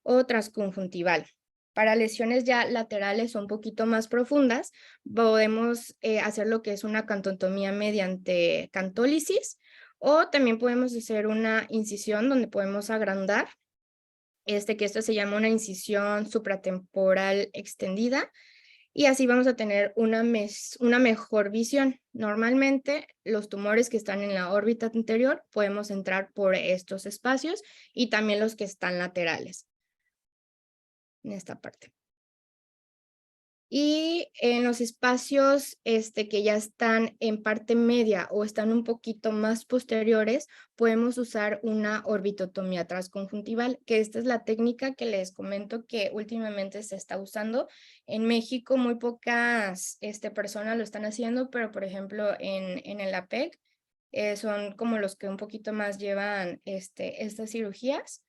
o transconjuntival. Para lesiones ya laterales o un poquito más profundas, podemos hacer lo que es una cantotomía mediante cantólisis, o también podemos hacer una incisión donde podemos agrandar que esto se llama una incisión supratemporal extendida, y así vamos a tener una mejor visión. Normalmente, los tumores que están en la órbita anterior podemos entrar por estos espacios y también los que están laterales, en esta parte. Y en los espacios que ya están en parte media o están un poquito más posteriores, podemos usar una orbitotomía transconjuntival, que esta es la técnica que les comento que últimamente se está usando. En México muy pocas personas lo están haciendo, pero por ejemplo en el APEC son como los que un poquito más llevan estas cirugías.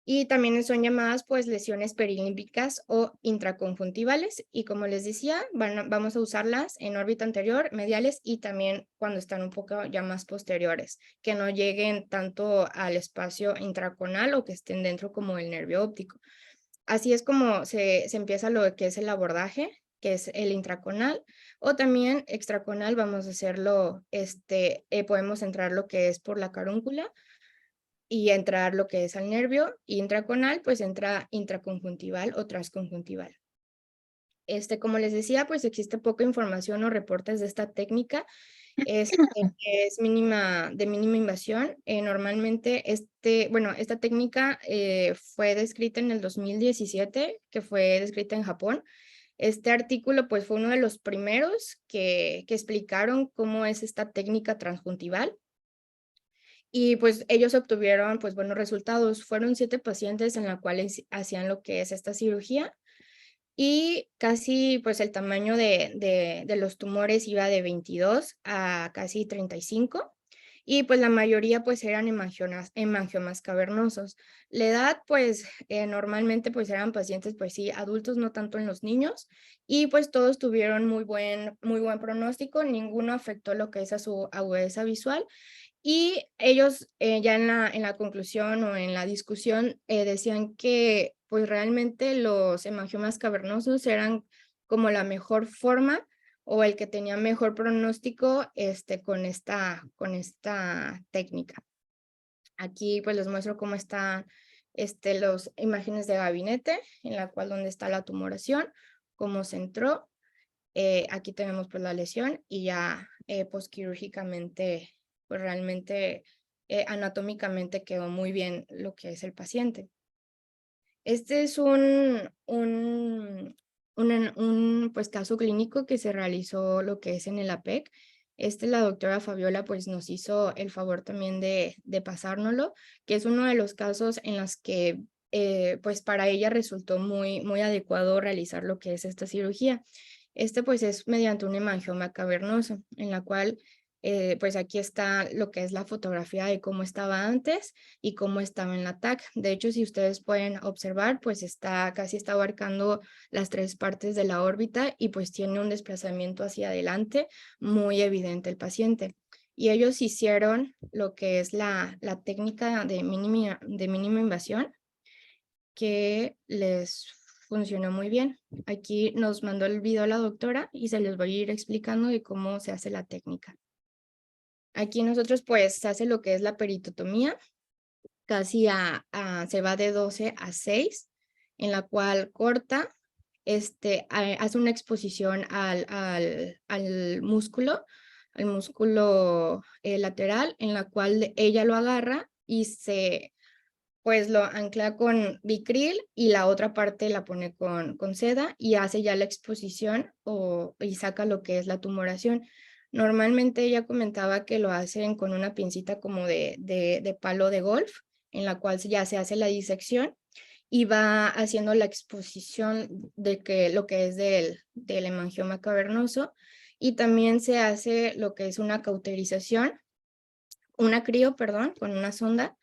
Y también son llamadas pues lesiones perilímbicas o intraconjuntivales, y como les decía, vamos a usarlas en órbita anterior, mediales y también cuando están un poco ya más posteriores, que no lleguen tanto al espacio intraconal o que estén dentro como el nervio óptico. Así es como se empieza lo que es el abordaje, que es el intraconal, o también extraconal vamos a hacerlo, podemos entrar lo que es por la carúncula y entrar lo que es al nervio, intraconal, pues entra intraconjuntival o transconjuntival. Como les decía, pues existe poca información o reportes de esta técnica, es de mínima invasión. Normalmente, esta técnica fue descrita en el 2017, que fue descrita en Japón. Este artículo pues fue uno de los primeros que explicaron cómo es esta técnica transjuntival. Y pues ellos obtuvieron pues buenos resultados. Fueron 7 pacientes en la cuales hacían lo que es esta cirugía, y casi pues el tamaño de los tumores iba de 22 a casi 35, y pues la mayoría pues eran hemangiomas cavernosos. La edad pues normalmente pues eran pacientes pues sí adultos, no tanto en los niños, y pues todos tuvieron muy buen pronóstico, ninguno afectó lo que es a su agudeza visual. Y ellos ya en la conclusión o en la discusión decían que pues realmente los hemangiomas cavernosos eran como la mejor forma o el que tenía mejor pronóstico con esta técnica. Aquí pues les muestro cómo están las imágenes de gabinete, en la cual donde está la tumoración, cómo se entró. Aquí tenemos pues la lesión y ya posquirúrgicamente pues realmente anatómicamente quedó muy bien lo que es el paciente. Este es un pues caso clínico que se realizó lo que es en el APEC. La doctora Fabiola pues nos hizo el favor también de pasárnoslo, que es uno de los casos en los que pues para ella resultó muy adecuado realizar lo que es esta cirugía. Pues es mediante un hemangioma cavernoso, en la cual pues aquí está lo que es la fotografía de cómo estaba antes y cómo estaba en la TAC. De hecho, si ustedes pueden observar, pues casi está abarcando las 3 partes de la órbita y pues tiene un desplazamiento hacia adelante muy evidente el paciente. y ellos hicieron lo que es la técnica de mínima invasión, que les funcionó muy bien. Aquí nos mandó el video la doctora y se les voy a ir explicando de cómo se hace la técnica. Aquí nosotros pues se hace lo que es la peritotomía, casi se va de 12 a 6, en la cual corta, hace una exposición al músculo lateral, en la cual ella lo agarra y pues lo ancla con Vicryl y la otra parte la pone con seda y hace ya la exposición y saca lo que es la tumoración. Normalmente ella comentaba que lo hacen con una pincita como de palo de golf, en la cual ya se hace la disección y va haciendo la exposición de lo que es del hemangioma cavernoso, y también se hace lo que es una cauterización, una crío, perdón, con una sonda,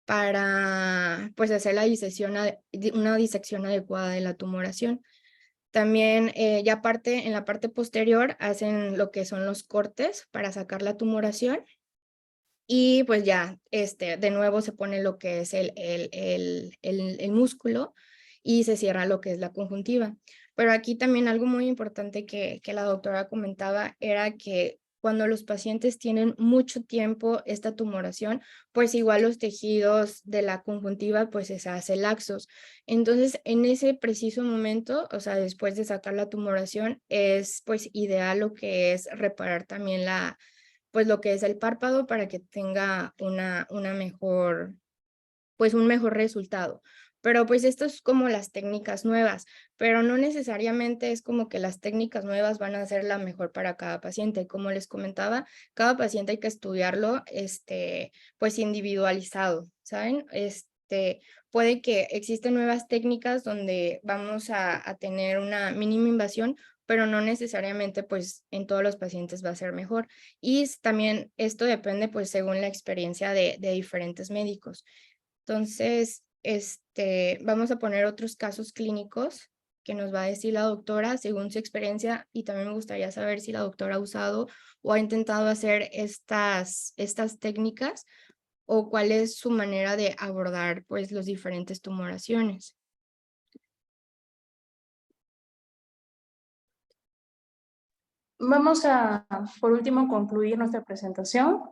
para pues hacer una disección adecuada de la tumoración. También ya en la parte posterior hacen lo que son los cortes para sacar la tumoración, y pues ya de nuevo se pone lo que es el músculo y se cierra lo que es la conjuntiva. Pero aquí también algo muy importante que la doctora comentaba era que cuando los pacientes tienen mucho tiempo esta tumoración, pues igual los tejidos de la conjuntiva pues se hacen laxos. Entonces, en ese preciso momento, o sea, después de sacar la tumoración, es pues ideal lo que es reparar también pues lo que es el párpado para que tenga pues un mejor resultado. Pero pues esto es como las técnicas nuevas, pero no necesariamente es como que las técnicas nuevas van a ser la mejor para cada paciente. Como les comentaba, cada paciente hay que estudiarlo, pues individualizado, ¿saben? Puede que existen nuevas técnicas donde vamos a tener una mínima invasión, pero no necesariamente pues en todos los pacientes va a ser mejor. Y también esto depende pues según la experiencia de diferentes médicos. Entonces, vamos a poner otros casos clínicos que nos va a decir la doctora según su experiencia, y también me gustaría saber si la doctora ha usado o ha intentado hacer estas técnicas o cuál es su manera de abordar pues los diferentes tumoraciones. Vamos a, por último, concluir nuestra presentación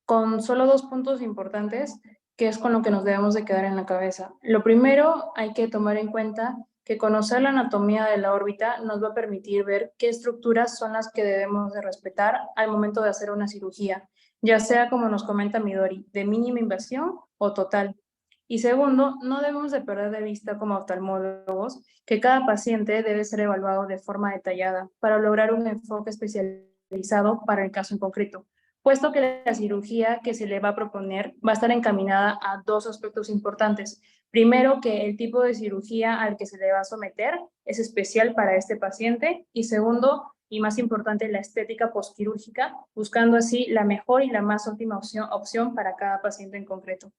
con solo 2 puntos importantes, que es con lo que nos debemos de quedar en la cabeza. Lo primero, hay que tomar en cuenta que conocer la anatomía de la órbita nos va a permitir ver qué estructuras son las que debemos de respetar al momento de hacer una cirugía, ya sea, como nos comenta Midori, de mínima invasión o total. Y segundo, no debemos de perder de vista como oftalmólogos que cada paciente debe ser evaluado de forma detallada para lograr un enfoque especializado para el caso en concreto, puesto que la cirugía que se le va a proponer va a estar encaminada a 2 aspectos importantes. Primero, que el tipo de cirugía al que se le va a someter es especial para este paciente, y segundo, y más importante, la estética postquirúrgica, buscando así la mejor y la más óptima opción para cada paciente en concreto.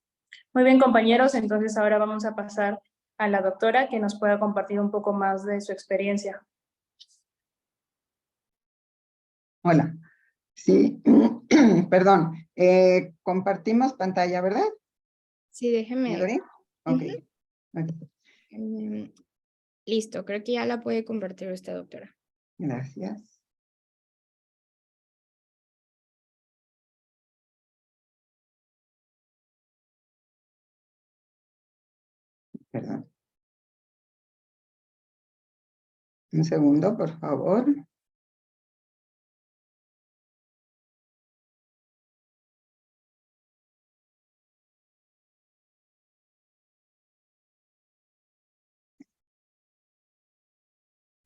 Muy bien, compañeros, entonces ahora vamos a pasar a la doctora que nos pueda compartir un poco más de su experiencia. Hola. Sí, perdón. Compartimos pantalla, ¿verdad? Sí, déjeme. ¿Midori? Ok. Listo, creo que ya la puede compartir usted, doctora. Gracias. Perdón. Un segundo, por favor.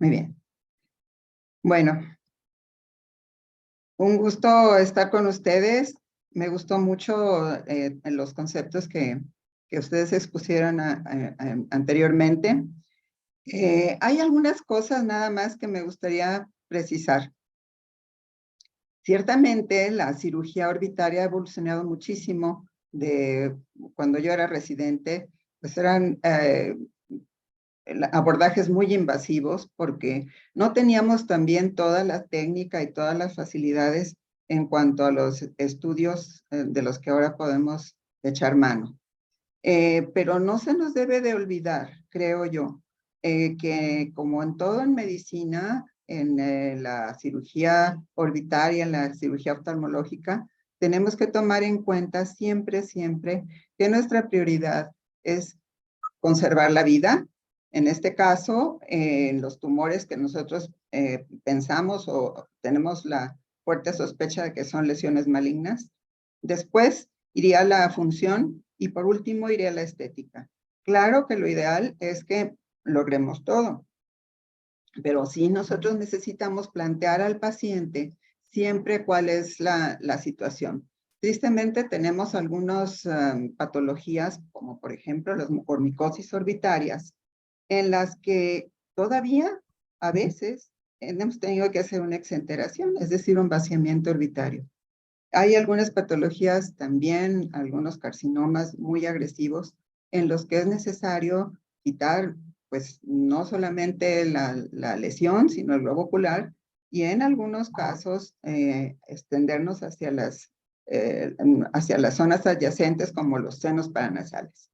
Muy bien. Bueno, un gusto estar con ustedes. Me gustó mucho en los conceptos que ustedes expusieron anteriormente. Hay algunas cosas nada más que me gustaría precisar. Ciertamente, la cirugía orbitaria ha evolucionado muchísimo de cuando yo era residente, pues eran abordajes muy invasivos porque no teníamos también toda la técnica y todas las facilidades en cuanto a los estudios de los que ahora podemos echar mano. Pero no se nos debe de olvidar, creo yo, que como en todo en medicina, en la cirugía orbitaria, en la cirugía oftalmológica, tenemos que tomar en cuenta siempre, siempre que nuestra prioridad es conservar la vida. En este caso, en los tumores que nosotros pensamos o tenemos la fuerte sospecha de que son lesiones malignas. Después iría la función y por último iría la estética. Claro que lo ideal es que logremos todo, pero sí nosotros necesitamos plantear al paciente siempre cuál es la situación. Tristemente tenemos algunas patologías, como por ejemplo las mucormicosis orbitarias, en las que todavía a veces hemos tenido que hacer una exenteración, es decir, un vaciamiento orbitario. Hay algunas patologías también, algunos carcinomas muy agresivos, en los que es necesario quitar, pues, no solamente la lesión, sino el globo ocular, y en algunos casos extendernos hacia las zonas adyacentes como los senos paranasales.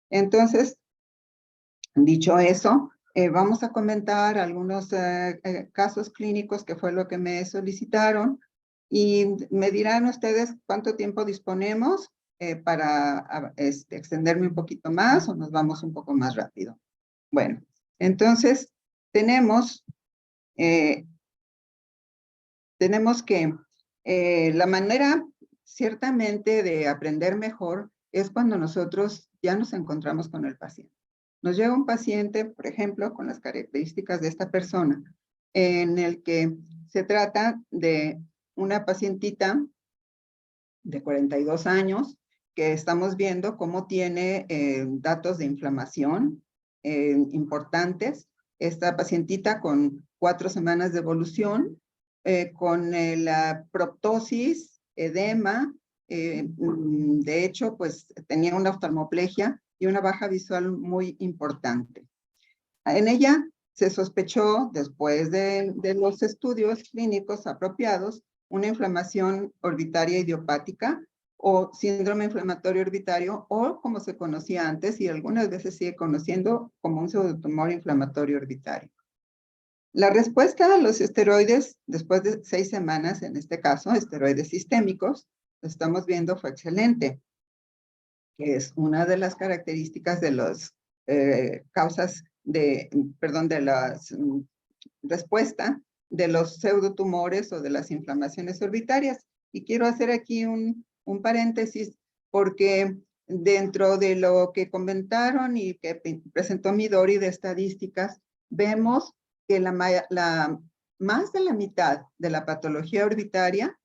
Entonces, dicho eso, vamos a comentar algunos casos clínicos que fue lo que me solicitaron y me dirán ustedes cuánto tiempo disponemos para extenderme un poquito más o nos vamos un poco más rápido. Bueno, entonces tenemos que la manera ciertamente de aprender mejor es cuando nosotros ya nos encontramos con el paciente. Nos llega un paciente, por ejemplo, con las características de esta persona, en el que se trata de una pacientita de 42 años que estamos viendo cómo tiene datos de inflamación importantes. Esta pacientita con 4 semanas de evolución, con la proptosis, edema, de hecho, pues tenía una oftalmoplegia y una baja visual muy importante. En ella se sospechó, después de los estudios clínicos apropiados, una inflamación orbitaria idiopática o síndrome inflamatorio orbitario, o como se conocía antes y algunas veces sigue conociendo como un pseudotumor inflamatorio orbitario. La respuesta a los esteroides, después de 6 semanas, en este caso, esteroides sistémicos, lo estamos viendo, fue excelente, que es una de las características de las causas de la respuesta de los pseudotumores o de las inflamaciones orbitarias. Y quiero hacer aquí un paréntesis porque dentro de lo que comentaron y que presentó Midori de estadísticas, vemos que más de la mitad de la patología orbitaria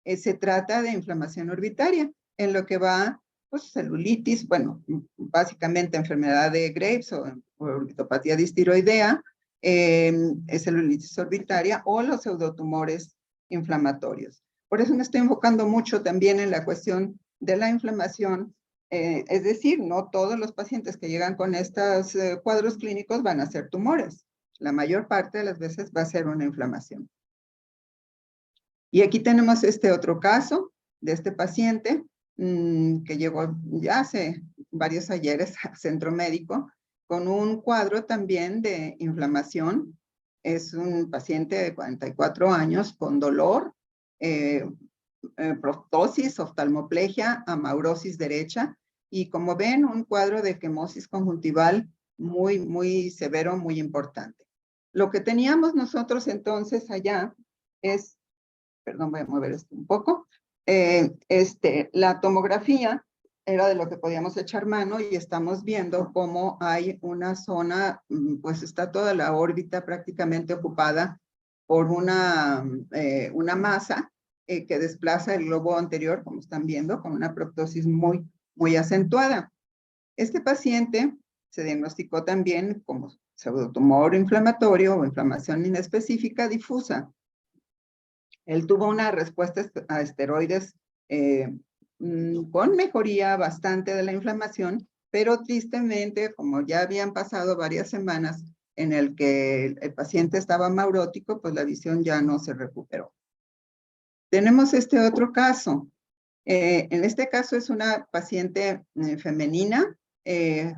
se trata de inflamación orbitaria, en lo que va pues celulitis, bueno, básicamente enfermedad de Graves o orbitopatía distiroidea, celulitis orbitaria o los pseudotumores inflamatorios. Por eso me estoy enfocando mucho también en la cuestión de la inflamación, es decir, no todos los pacientes que llegan con estos cuadros clínicos van a ser tumores. La mayor parte de las veces va a ser una inflamación. Y aquí tenemos este otro caso de este paciente que llegó ya hace varios ayeres al centro médico con un cuadro también de inflamación. Es un paciente de 44 años con dolor, proptosis, oftalmoplegia, amaurosis derecha y como ven un cuadro de quemosis conjuntival muy, muy severo, muy importante. Lo que teníamos nosotros entonces allá es, perdón, voy a mover esto un poco, la tomografía era de lo que podíamos echar mano y estamos viendo cómo hay una zona, pues está toda la órbita prácticamente ocupada por una masa que desplaza el globo anterior, como están viendo, con una proptosis muy, muy acentuada. Este paciente se diagnosticó también como pseudotumor inflamatorio o inflamación inespecífica difusa. Él tuvo una respuesta a esteroides con mejoría bastante de la inflamación, pero tristemente, como ya habían pasado varias semanas en el que el paciente estaba maurótico, pues la visión ya no se recuperó. Tenemos este otro caso. En este caso es una paciente femenina,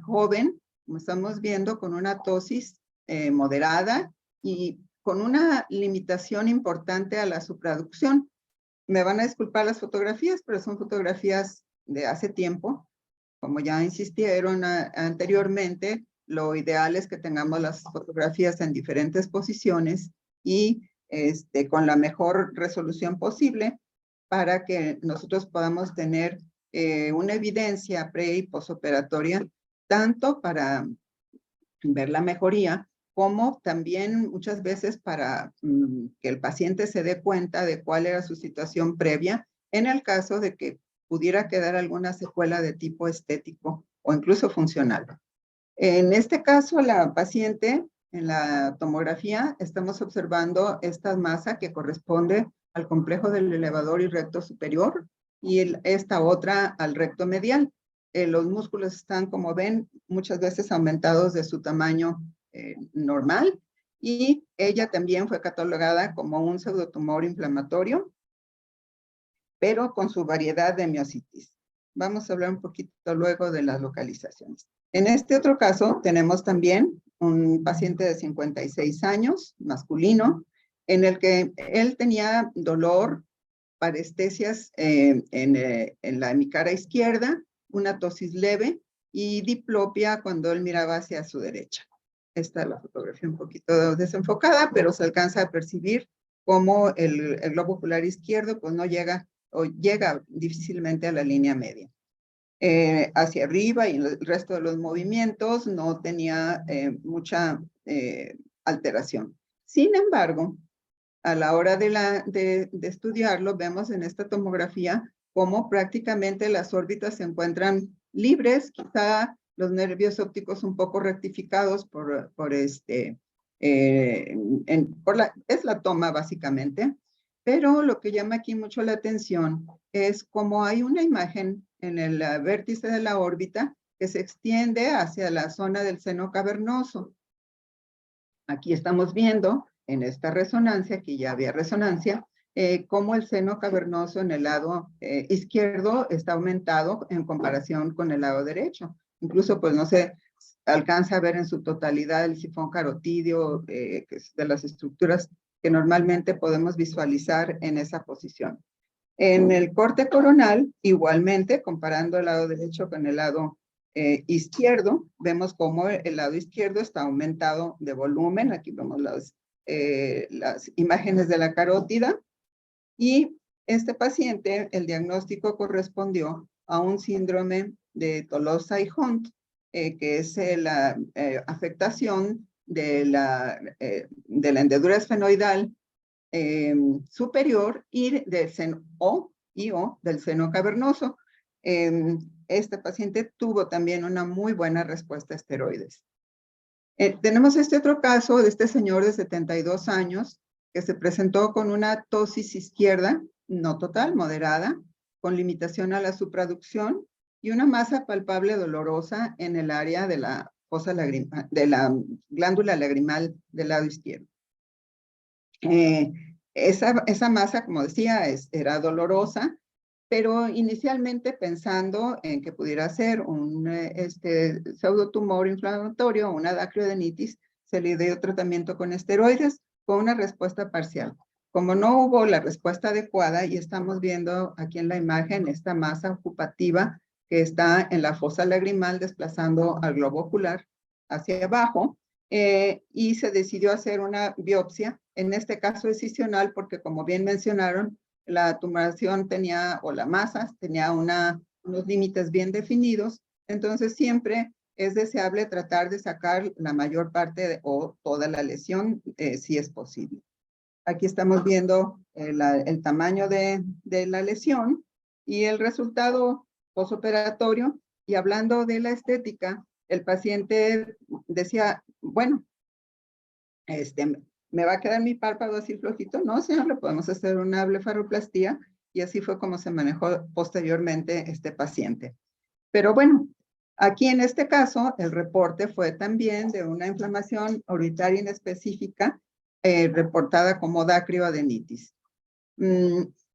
joven, como estamos viendo, con una tosis moderada y con una limitación importante a la supraducción. Me van a disculpar las fotografías, pero son fotografías de hace tiempo. Como ya insistieron anteriormente, lo ideal es que tengamos las fotografías en diferentes posiciones y con la mejor resolución posible para que nosotros podamos tener una evidencia pre- y posoperatoria, tanto para ver la mejoría, como también muchas veces para que el paciente se dé cuenta de cuál era su situación previa, en el caso de que pudiera quedar alguna secuela de tipo estético o incluso funcional. En este caso, la paciente, en la tomografía, estamos observando esta masa que corresponde al complejo del elevador y recto superior y esta otra al recto medial. Los músculos están, como ven, muchas veces aumentados de su tamaño normal y ella también fue catalogada como un pseudotumor inflamatorio, pero con su variedad de miositis. Vamos a hablar un poquito luego de las localizaciones. En este otro caso tenemos también un paciente de 56 años, masculino, en el que él tenía dolor, parestesias en la hemicara izquierda, una tosis leve y diplopia cuando él miraba hacia su derecha. Esta es la fotografía un poquito desenfocada, pero se alcanza a percibir cómo el globo ocular izquierdo pues no llega o llega difícilmente a la línea media. Hacia arriba y el resto de los movimientos no tenía mucha alteración. Sin embargo, a la hora de estudiarlo, vemos en esta tomografía cómo prácticamente las órbitas se encuentran libres, quizá los nervios ópticos un poco rectificados es la toma básicamente, pero lo que llama aquí mucho la atención es cómo hay una imagen en el vértice de la órbita que se extiende hacia la zona del seno cavernoso. Aquí estamos viendo en esta resonancia, aquí ya había resonancia, cómo el seno cavernoso en el lado izquierdo está aumentado en comparación con el lado derecho. Incluso pues no se alcanza a ver en su totalidad el sifón carotídeo, que es de las estructuras que normalmente podemos visualizar en esa posición. En el corte coronal, igualmente, comparando el lado derecho con el lado izquierdo, vemos cómo el lado izquierdo está aumentado de volumen. Aquí vemos las imágenes de la carótida. Y este paciente, el diagnóstico correspondió a un síndrome de Tolosa y Hunt, que es la afectación de la hendedura esfenoidal superior y del seno del seno cavernoso. Este paciente tuvo también una muy buena respuesta a esteroides. Tenemos este otro caso de este señor de 72 años que se presentó con una tosis izquierda, no total, moderada, con limitación a la supraducción y una masa palpable dolorosa en el área de la fosa lagrimal, de la glándula lagrimal del lado izquierdo. Esa masa, como decía, era dolorosa, pero inicialmente pensando en que pudiera ser un pseudotumor inflamatorio o una dacryoadenitis, se le dio tratamiento con esteroides con una respuesta parcial. Como no hubo la respuesta adecuada, y estamos viendo aquí en la imagen esta masa ocupativa que está en la fosa lagrimal desplazando al globo ocular hacia abajo, y se decidió hacer una biopsia, en este caso excisional, porque como bien mencionaron, la tumoración tenía, o la masa tenía unos límites bien definidos, entonces siempre es deseable tratar de sacar la mayor parte o toda la lesión, si es posible. Aquí estamos viendo el tamaño de la lesión y el resultado posoperatorio. Y hablando de la estética, el paciente decía, bueno, ¿me va a quedar mi párpado así flojito? No, señor, le podemos hacer una blefaroplastía, y así fue como se manejó posteriormente este paciente. Pero bueno, aquí en este caso, el reporte fue también de una inflamación orbitaria inespecífica reportada como dacryoadenitis.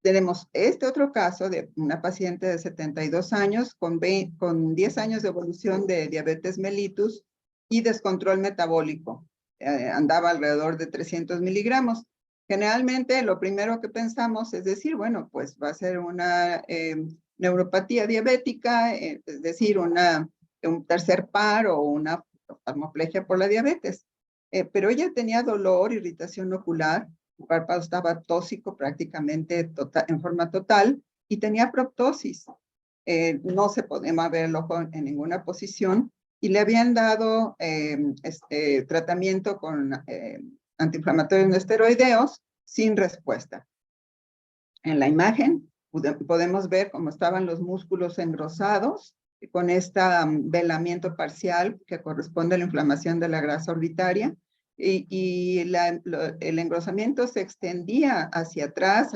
Tenemos este otro caso de una paciente de 72 años con 10 años de evolución de diabetes mellitus y descontrol metabólico. Andaba alrededor de 300 miligramos. Generalmente lo primero que pensamos es decir, bueno, pues va a ser una neuropatía diabética, es decir, un tercer par o una oftalmoplegia por la diabetes. Pero ella tenía dolor, irritación ocular, el párpado estaba tóxico prácticamente en forma total y tenía proptosis. No se podía ver el ojo en ninguna posición y le habían dado tratamiento con antiinflamatorios no esteroideos sin respuesta. En la imagen podemos ver cómo estaban los músculos engrosados con este velamiento parcial que corresponde a la inflamación de la grasa orbitaria y el engrosamiento se extendía hacia atrás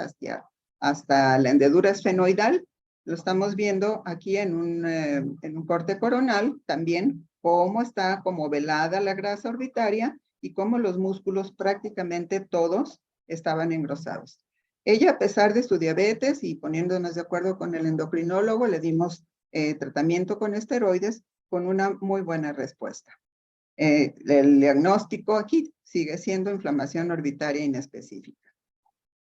hasta la hendedura esfenoidal. Lo estamos viendo aquí en un corte coronal también, cómo está como velada la grasa orbitaria y cómo los músculos prácticamente todos estaban engrosados. Ella, a pesar de su diabetes y poniéndonos de acuerdo con el endocrinólogo, le dimos tratamiento con esteroides con una muy buena respuesta. El diagnóstico aquí sigue siendo inflamación orbitaria inespecífica.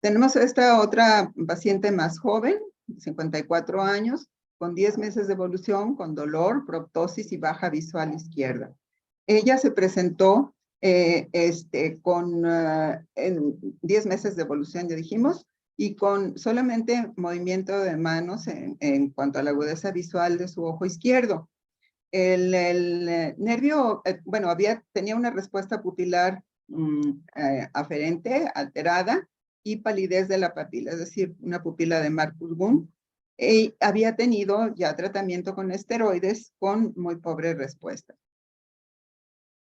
Tenemos esta otra paciente más joven, 54 años, con 10 meses de evolución, con dolor, proptosis y baja visual izquierda. Ella se presentó con 10 meses de evolución, ya dijimos, y con solamente movimiento de manos en cuanto a la agudeza visual de su ojo izquierdo. El nervio, bueno, tenía una respuesta pupilar aferente, alterada, y palidez de la papila, es decir, una pupila de Marcus-Gunn. Y había tenido ya tratamiento con esteroides con muy pobre respuesta.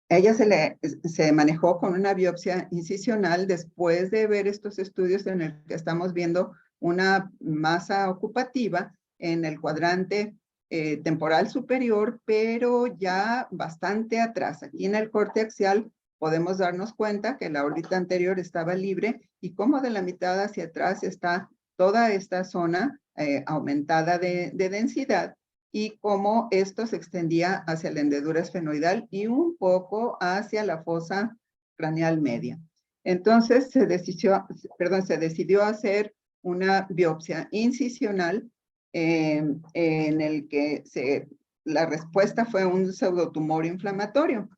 Ella se manejó con una biopsia incisional después de ver estos estudios en el que estamos viendo una masa ocupativa en el cuadrante temporal superior, pero ya bastante atrás. Aquí en el corte axial podemos darnos cuenta que la órbita anterior estaba libre y como de la mitad hacia atrás está toda esta zona aumentada de densidad y cómo esto se extendía hacia la hendedura esfenoidal y un poco hacia la fosa craneal media. Entonces se decidió hacer una biopsia incisional en el que la respuesta fue un pseudotumor inflamatorio.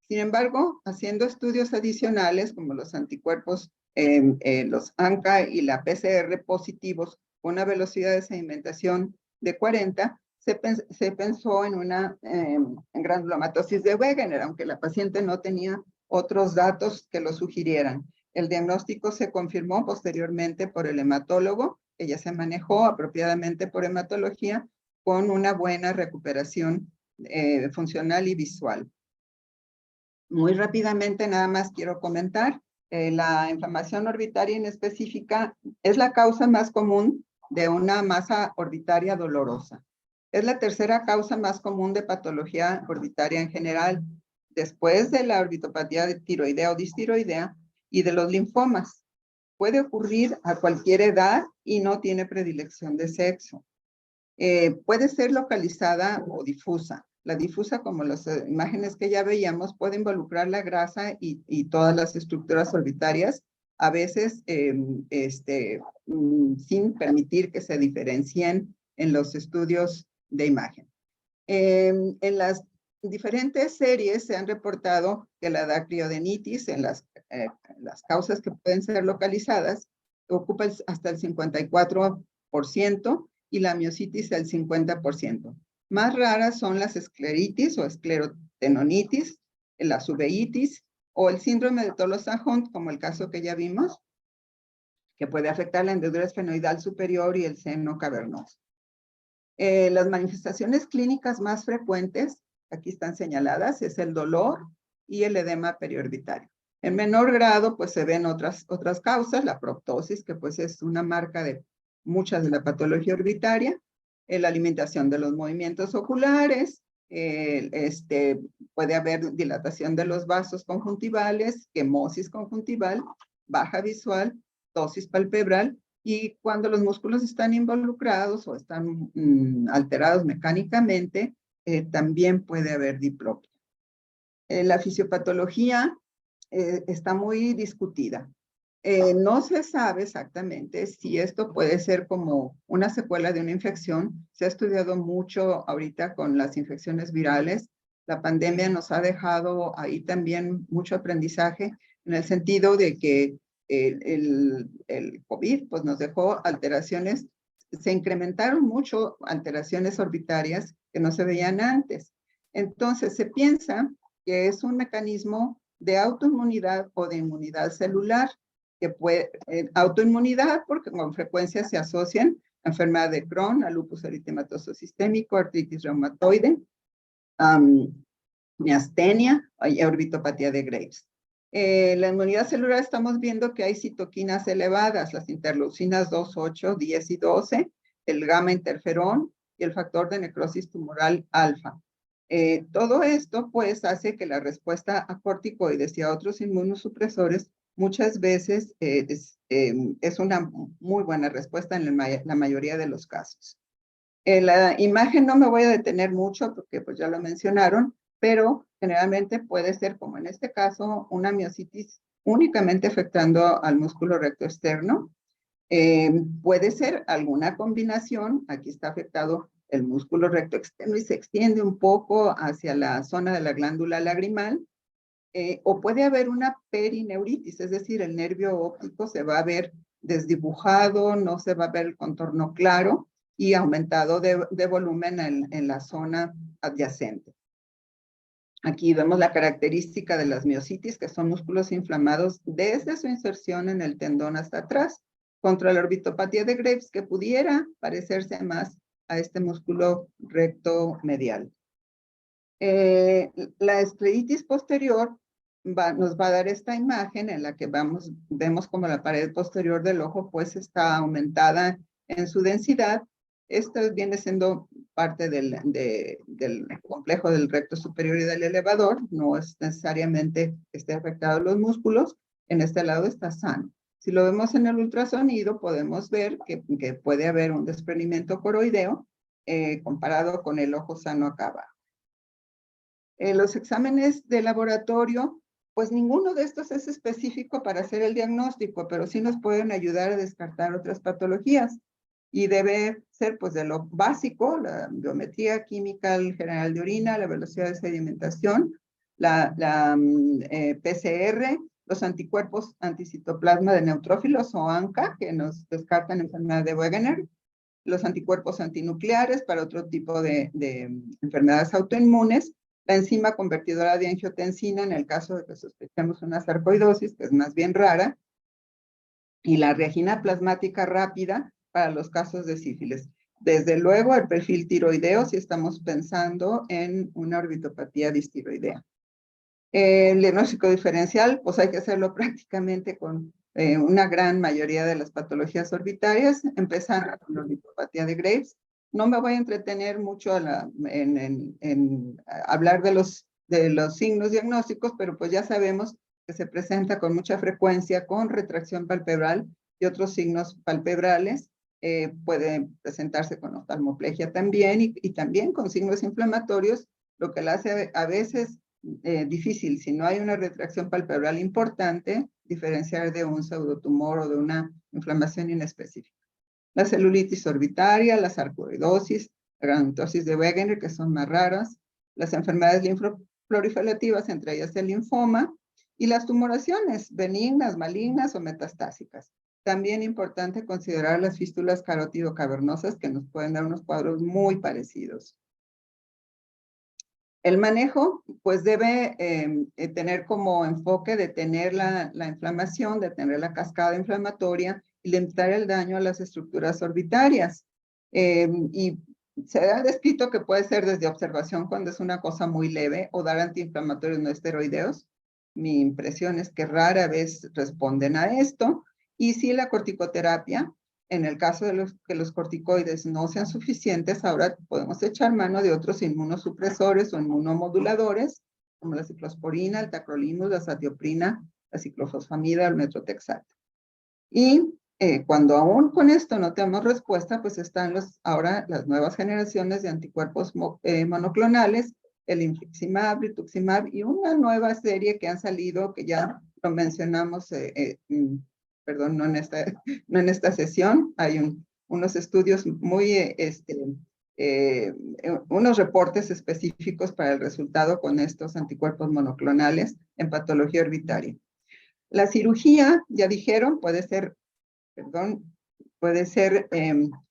Sin embargo, haciendo estudios adicionales como los anticuerpos, los ANCA y la PCR positivos con una velocidad de sedimentación de 40, se pensó en una granulomatosis de Wegener, aunque la paciente no tenía otros datos que lo sugirieran. El diagnóstico se confirmó posteriormente por el hematólogo. Ella se manejó apropiadamente por hematología con una buena recuperación funcional y visual. Muy rápidamente, nada más quiero comentar, la inflamación orbitaria inespecífica es la causa más común de una masa orbitaria dolorosa. Es la tercera causa más común de patología orbitaria en general, después de la orbitopatía de tiroidea o distiroidea y de los linfomas. Puede ocurrir a cualquier edad y no tiene predilección de sexo. Puede ser localizada o difusa. La difusa, como las imágenes que ya veíamos, puede involucrar la grasa y todas las estructuras orbitarias, a veces sin permitir que se diferencien en los estudios de imagen. En las diferentes series se han reportado que la dacriodenitis, en las causas que pueden ser localizadas, ocupa hasta el 54% y la miositis el 50%. Más raras son las escleritis o esclerotenonitis, la uveitis o el síndrome de Tolosa-Hunt, como el caso que ya vimos, que puede afectar la hendedura esfenoidal superior y el seno cavernoso. Las manifestaciones clínicas más frecuentes, aquí están señaladas, es el dolor y el edema periorbitario. En menor grado, pues se ven otras causas, la proptosis, que pues es una marca de muchas de la patología orbitaria, la alimentación de los movimientos oculares, puede haber dilatación de los vasos conjuntivales, quemosis conjuntival, baja visual, ptosis palpebral Y cuando los músculos están involucrados o están alterados mecánicamente, también puede haber diplopia. La fisiopatología está muy discutida. No se sabe exactamente si esto puede ser como una secuela de una infección. Se ha estudiado mucho ahorita con las infecciones virales. La pandemia nos ha dejado ahí también mucho aprendizaje en el sentido de que el COVID pues nos dejó alteraciones, se incrementaron mucho alteraciones orbitarias que no se veían antes. Entonces se piensa que es un mecanismo de autoinmunidad o de inmunidad celular, que puede, autoinmunidad porque con frecuencia se asocian a enfermedad de Crohn, a lupus eritematoso sistémico, artritis reumatoide, miastenia y orbitopatía de Graves. La inmunidad celular estamos viendo que hay citoquinas elevadas, las interleucinas 2, 8, 10 y 12, el gamma interferón y el factor de necrosis tumoral alfa. Todo esto pues hace que la respuesta a corticoides y a otros inmunosupresores muchas veces es una muy buena respuesta en la mayoría de los casos. En la imagen no me voy a detener mucho porque pues ya lo mencionaron, pero generalmente puede ser, como en este caso, una miositis únicamente afectando al músculo recto externo. Puede ser alguna combinación, aquí está afectado el músculo recto externo y se extiende un poco hacia la zona de la glándula lagrimal, o puede haber una perineuritis, es decir, el nervio óptico se va a ver desdibujado, no se va a ver el contorno claro y aumentado de volumen en la zona adyacente. Aquí vemos la característica de las miositis, que son músculos inflamados desde su inserción en el tendón hasta atrás, contra la orbitopatía de Graves, que pudiera parecerse más a este músculo recto medial. La escleritis posterior nos va a dar esta imagen en la que vemos como la pared posterior del ojo pues está aumentada en su densidad. Esto viene siendo parte del complejo del recto superior y del elevador. No es necesariamente que esté afectado los músculos. En este lado está sano. Si lo vemos en el ultrasonido, podemos ver que puede haber un desprendimiento coroideo comparado con el ojo sano acá abajo. Los exámenes de laboratorio, pues ninguno de estos es específico para hacer el diagnóstico, pero sí nos pueden ayudar a descartar otras patologías. Y debe ser pues de lo básico, la biometría química general de orina, la velocidad de sedimentación, la PCR, los anticuerpos anticitoplasma de neutrófilos o ANCA, que nos descartan enfermedad de Wegener, los anticuerpos antinucleares para otro tipo de enfermedades autoinmunes, la enzima convertidora de angiotensina en el caso de que sospechemos una sarcoidosis, que es más bien rara, y la reagina plasmática rápida para los casos de sífilis. Desde luego, el perfil tiroideo si estamos pensando en una orbitopatía distiroidea. El diagnóstico diferencial, pues hay que hacerlo prácticamente con una gran mayoría de las patologías orbitarias, empezando con la orbitopatía de Graves. No me voy a entretener mucho en hablar de los signos diagnósticos, pero pues ya sabemos que se presenta con mucha frecuencia con retracción palpebral y otros signos palpebrales. Puede presentarse con oftalmoplegia también y también con signos inflamatorios, lo que la hace a veces difícil, si no hay una retracción palpebral importante, diferenciar de un pseudotumor o de una inflamación inespecífica. La celulitis orbitaria, la sarcoidosis, la granulomatosis de Wegener, que son más raras, las enfermedades linfoproliferativas, entre ellas el linfoma, y las tumoraciones benignas, malignas o metastásicas. También importante considerar las fístulas carótido-cavernosas que nos pueden dar unos cuadros muy parecidos. El manejo, pues debe tener como enfoque detener la inflamación, detener la cascada inflamatoria y limitar el daño a las estructuras orbitarias. Y se ha descrito que puede ser desde observación cuando es una cosa muy leve o dar antiinflamatorios no esteroideos. Mi impresión es que rara vez responden a esto. Y sí, la corticoterapia, en el caso de que los corticoides no sean suficientes, ahora podemos echar mano de otros inmunosupresores o inmunomoduladores, como la ciclosporina, el tacrolimus, la satioprina, la ciclofosfamida, el metrotexato. Y cuando aún con esto no tenemos respuesta, pues están ahora las nuevas generaciones de anticuerpos monoclonales, el infliximab, rituximab y una nueva serie que han salido, que ya lo mencionamos, perdón, no en esta sesión. Hay unos estudios muy, unos reportes específicos para el resultado con estos anticuerpos monoclonales en patología orbitaria. La cirugía, ya dijeron, puede ser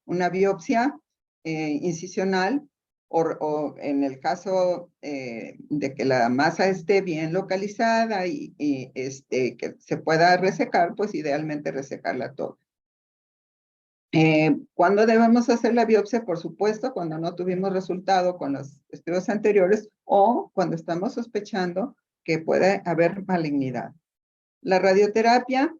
una biopsia incisional o en el caso de que la masa esté bien localizada y que se pueda resecar, pues idealmente resecarla toda. ¿Cuándo debemos hacer la biopsia? Por supuesto, cuando no tuvimos resultado con los estudios anteriores o cuando estamos sospechando que puede haber malignidad. La radioterapia,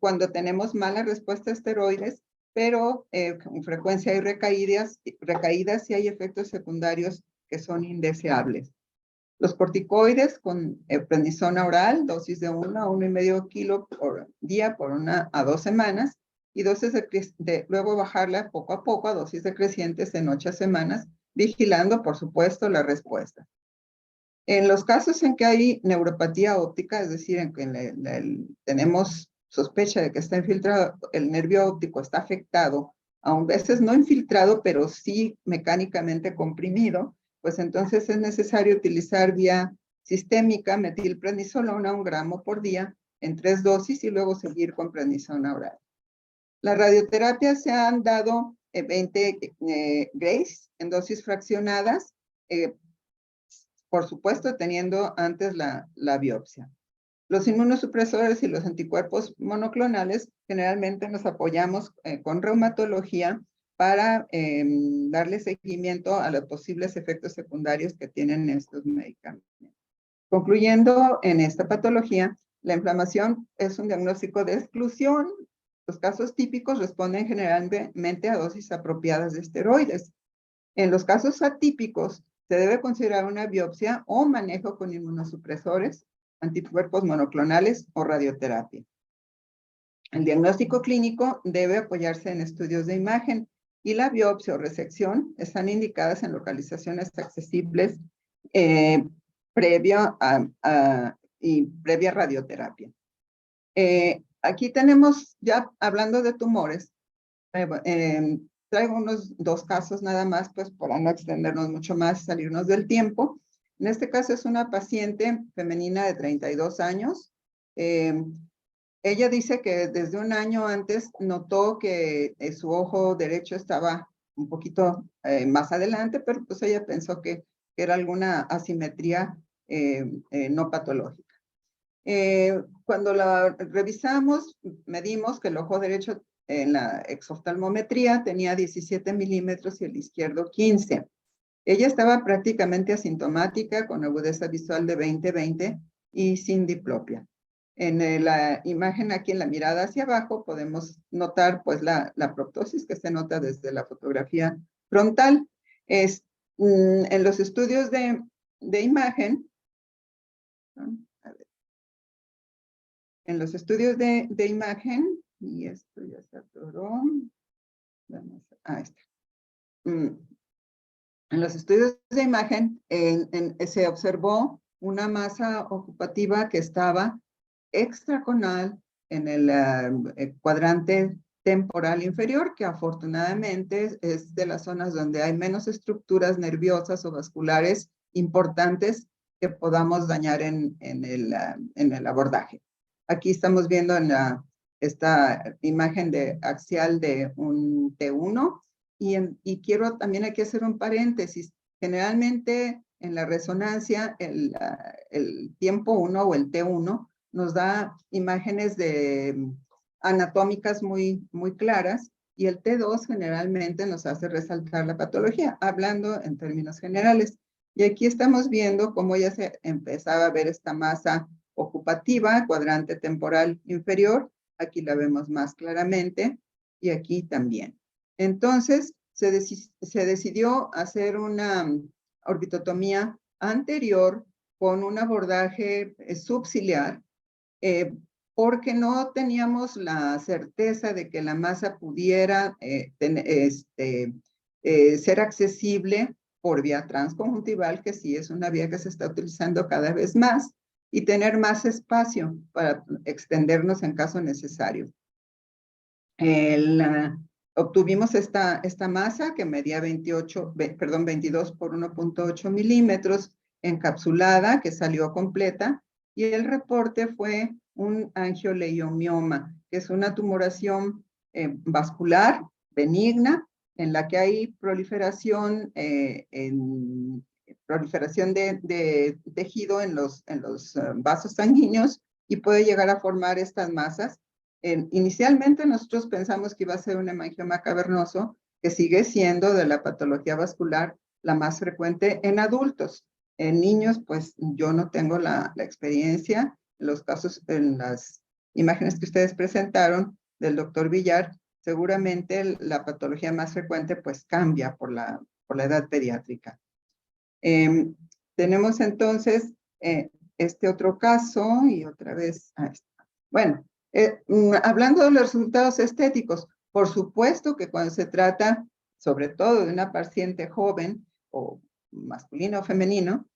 cuando tenemos mala respuesta a esteroides, pero con frecuencia hay recaídas y hay efectos secundarios que son indeseables. Los corticoides con prednisona oral, dosis de 1 a 1,5 kilo por día por 1 a 2 semanas, y dosis luego bajarla poco a poco a dosis decrecientes en 8 semanas, vigilando, por supuesto, la respuesta. En los casos en que hay neuropatía óptica, es decir, en que tenemos sospecha de que está infiltrado, el nervio óptico está afectado, a veces no infiltrado, pero sí mecánicamente comprimido, pues entonces es necesario utilizar vía sistémica metilprednisolona 1 gramo por día en 3 dosis y luego seguir con prednisona oral. La radioterapia se han dado 20 Grays en dosis fraccionadas, por supuesto, teniendo antes la biopsia. Los inmunosupresores y los anticuerpos monoclonales, generalmente nos apoyamos con reumatología para darle seguimiento a los posibles efectos secundarios que tienen estos medicamentos. Concluyendo, en esta patología, la inflamación es un diagnóstico de exclusión. Los casos típicos responden generalmente a dosis apropiadas de esteroides. En los casos atípicos, se debe considerar una biopsia o manejo con inmunosupresores, anticuerpos monoclonales o radioterapia. El diagnóstico clínico debe apoyarse en estudios de imagen y la biopsia o resección están indicadas en localizaciones accesibles previa radioterapia. Aquí tenemos, ya hablando de tumores, traigo unos 2 casos nada más, pues para no extendernos mucho más, salirnos del tiempo. En este caso es una paciente femenina de 32 años. Ella dice que desde un año antes notó que su ojo derecho estaba un poquito más adelante, pero pues ella pensó que era alguna asimetría no patológica. Cuando la revisamos, medimos que el ojo derecho en la exoftalmometría tenía 17 milímetros y el izquierdo 15. Ella estaba prácticamente asintomática con agudeza visual de 20/20 y sin diplopia. En la imagen aquí en la mirada hacia abajo podemos notar pues la proptosis que se nota desde la fotografía frontal. En los estudios de imagen, en los estudios de imagen, y esto ya se atoró. Ahí está. En los estudios de imagen se observó una masa ocupativa que estaba extraconal en el cuadrante temporal inferior, que afortunadamente es de las zonas donde hay menos estructuras nerviosas o vasculares importantes que podamos dañar en el abordaje. Aquí estamos viendo esta imagen axial de un T1 y quiero también aquí hacer un paréntesis. Generalmente en la resonancia el tiempo 1 o el T1 nos da imágenes anatómicas muy claras y el T2 generalmente nos hace resaltar la patología, hablando en términos generales. Y aquí estamos viendo cómo ya se empezaba a ver esta masa ocupativa, cuadrante temporal inferior. Aquí la vemos más claramente y aquí también. Entonces, se decidió hacer una orbitotomía anterior con un abordaje subciliar porque no teníamos la certeza de que la masa pudiera ser accesible por vía transconjuntival, que sí es una vía que se está utilizando cada vez más, y tener más espacio para extendernos en caso necesario. Obtuvimos esta masa que medía 22 por 1.8 milímetros, encapsulada, que salió completa, y el reporte fue un angioleiomioma, que es una tumoración vascular benigna, en la que hay proliferación, de tejido en los vasos sanguíneos, y puede llegar a formar estas masas. Inicialmente nosotros pensamos que iba a ser un hemangioma cavernoso, que sigue siendo de la patología vascular la más frecuente en adultos. En niños, pues yo no tengo la experiencia. En los casos, en las imágenes que ustedes presentaron del doctor Villar, seguramente la patología más frecuente pues cambia por la edad pediátrica. Tenemos entonces este otro caso, y otra vez, bueno, hablando de los resultados estéticos, por supuesto que cuando se trata, sobre todo de una paciente joven, o masculino o femenino,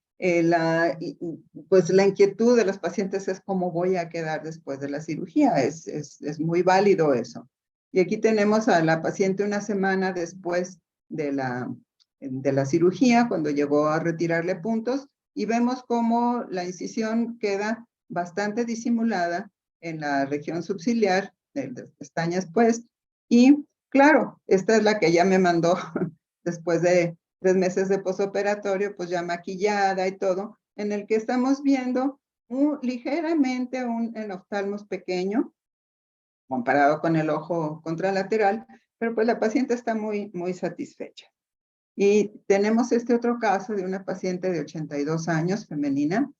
pues la inquietud de los pacientes es cómo voy a quedar después de la cirugía. Es muy válido eso. Y aquí tenemos a la paciente una semana después de la cirugía, cuando llegó a retirarle puntos, y vemos cómo la incisión queda bastante disimulada en la región subciliar, de las pestañas pues, y claro, esta es la que ella me mandó después de 3 meses de posoperatorio, pues ya maquillada y todo, en el que estamos viendo ligeramente un enoftalmos pequeño, comparado con el ojo contralateral, pero pues la paciente está muy, muy satisfecha. Y tenemos este otro caso de una paciente de 82 años, femenina,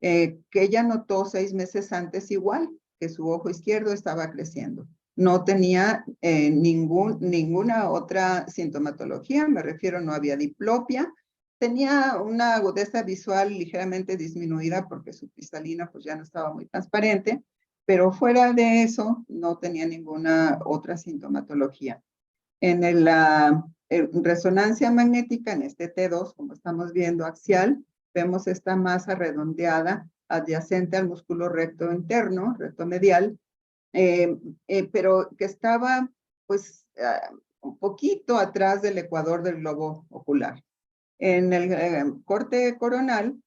que ella notó 6 meses antes igual, que su ojo izquierdo estaba creciendo. No tenía ninguna otra sintomatología, me refiero, no había diplopia, tenía una agudeza visual ligeramente disminuida porque su cristalina pues ya no estaba muy transparente, pero fuera de eso no tenía ninguna otra sintomatología. En la resonancia magnética, en este T2, como estamos viendo axial, vemos esta masa redondeada adyacente al músculo recto interno, recto medial, pero que estaba pues un poquito atrás del ecuador del globo ocular. En el corte coronal,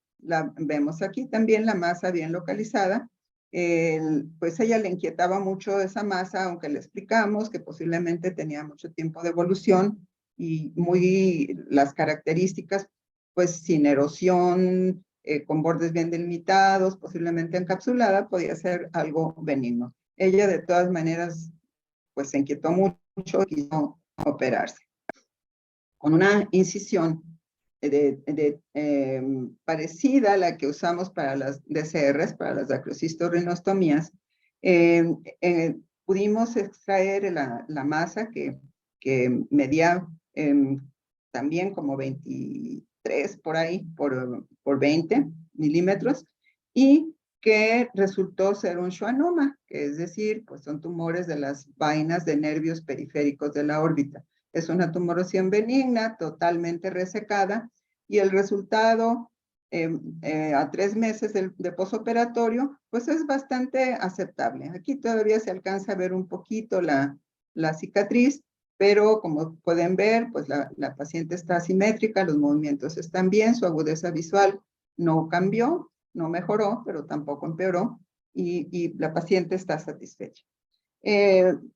vemos aquí también la masa bien localizada. Pues ella le inquietaba mucho esa masa, aunque le explicamos que posiblemente tenía mucho tiempo de evolución y las características, pues sin erosión, con bordes bien delimitados, posiblemente encapsulada, podía ser algo benigno. Ella de todas maneras, pues se inquietó mucho y quiso operarse. Con una incisión parecida a la que usamos para las DCRs, para las dacrocisto-rinostomías, pudimos extraer la masa que medía también como 23 por ahí, por 20 milímetros, y que resultó ser un schwannoma, que es decir, pues son tumores de las vainas de nervios periféricos de la órbita. Es una tumoración benigna, totalmente resecada, y el resultado a 3 meses de posoperatorio, pues es bastante aceptable. Aquí todavía se alcanza a ver un poquito la cicatriz, pero como pueden ver, pues la paciente está asimétrica, los movimientos están bien, su agudeza visual no cambió, no mejoró, pero tampoco empeoró, y la paciente está satisfecha.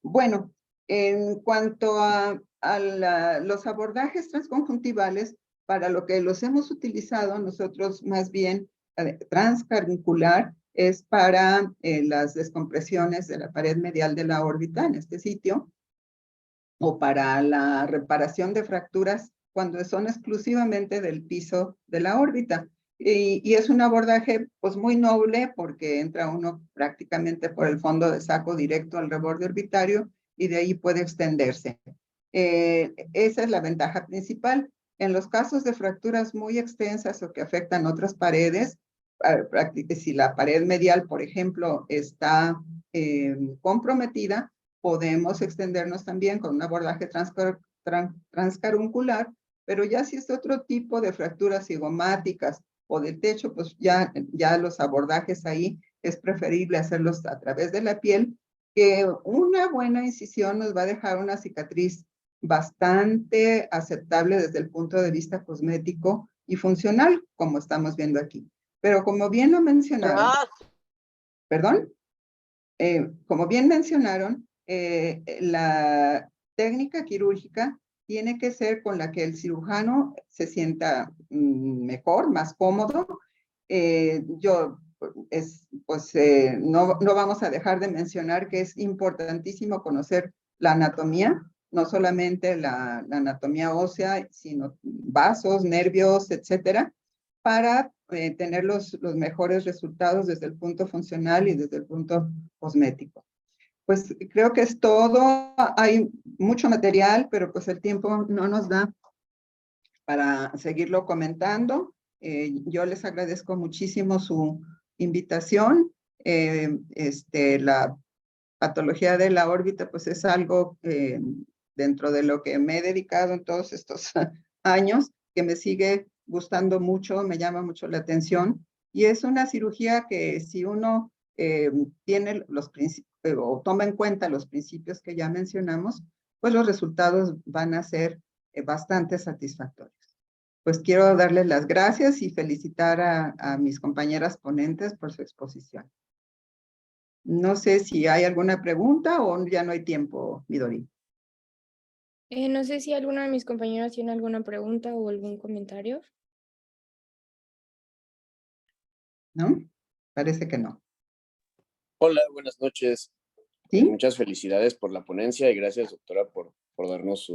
Bueno, en cuanto a los abordajes transconjuntivales, para lo que los hemos utilizado nosotros más bien transcaruncular, es para las descompresiones de la pared medial de la órbita en este sitio, o para la reparación de fracturas cuando son exclusivamente del piso de la órbita. Y es un abordaje pues muy noble, porque entra uno prácticamente por el fondo de saco directo al reborde orbitario y de ahí puede extenderse. Esa es la ventaja principal. En los casos de fracturas muy extensas o que afectan otras paredes, si la pared medial, por ejemplo, está comprometida, podemos extendernos también con un abordaje transcaruncular, pero ya si es otro tipo de fracturas cigomáticas o de techo, pues ya los abordajes ahí es preferible hacerlos a través de la piel, que una buena incisión nos va a dejar una cicatriz bastante aceptable desde el punto de vista cosmético y funcional, como estamos viendo aquí. Pero como bien lo mencionaron, perdón, como bien mencionaron, la técnica quirúrgica tiene que ser con la que el cirujano se sienta mejor, más cómodo. No vamos a dejar de mencionar que es importantísimo conocer la anatomía, no solamente la anatomía ósea, sino vasos, nervios, etcétera, para tener los mejores resultados desde el punto funcional y desde el punto cosmético. Pues creo que es todo. Hay mucho material, pero pues el tiempo no nos da para seguirlo comentando. Yo les agradezco muchísimo su invitación. La patología de la órbita pues es algo dentro de lo que me he dedicado en todos estos años, que me sigue gustando mucho, me llama mucho la atención, y es una cirugía que si uno tiene los principios o toma en cuenta los principios que ya mencionamos, pues los resultados van a ser bastante satisfactorios. Pues quiero darles las gracias y felicitar a mis compañeras ponentes por su exposición. No sé si hay alguna pregunta o ya no hay tiempo, Midori. No sé si alguno de mis compañeros tiene alguna pregunta o algún comentario. ¿No? Parece que no. Hola, buenas noches. ¿Sí? Muchas felicidades por la ponencia y gracias, doctora, por darnos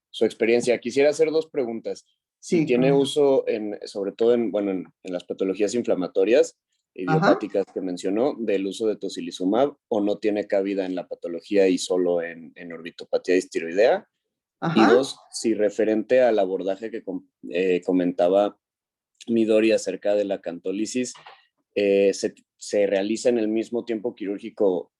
su experiencia. Quisiera hacer dos preguntas. Si Sí, tiene uso, sobre todo en las patologías inflamatorias idiopáticas que mencionó, del uso de tocilizumab, o no tiene cabida en la patología y solo en orbitopatía distiroidea. Ajá. Y dos, si referente al abordaje que comentaba Midori acerca de la cantólisis, se realiza en el mismo tiempo quirúrgico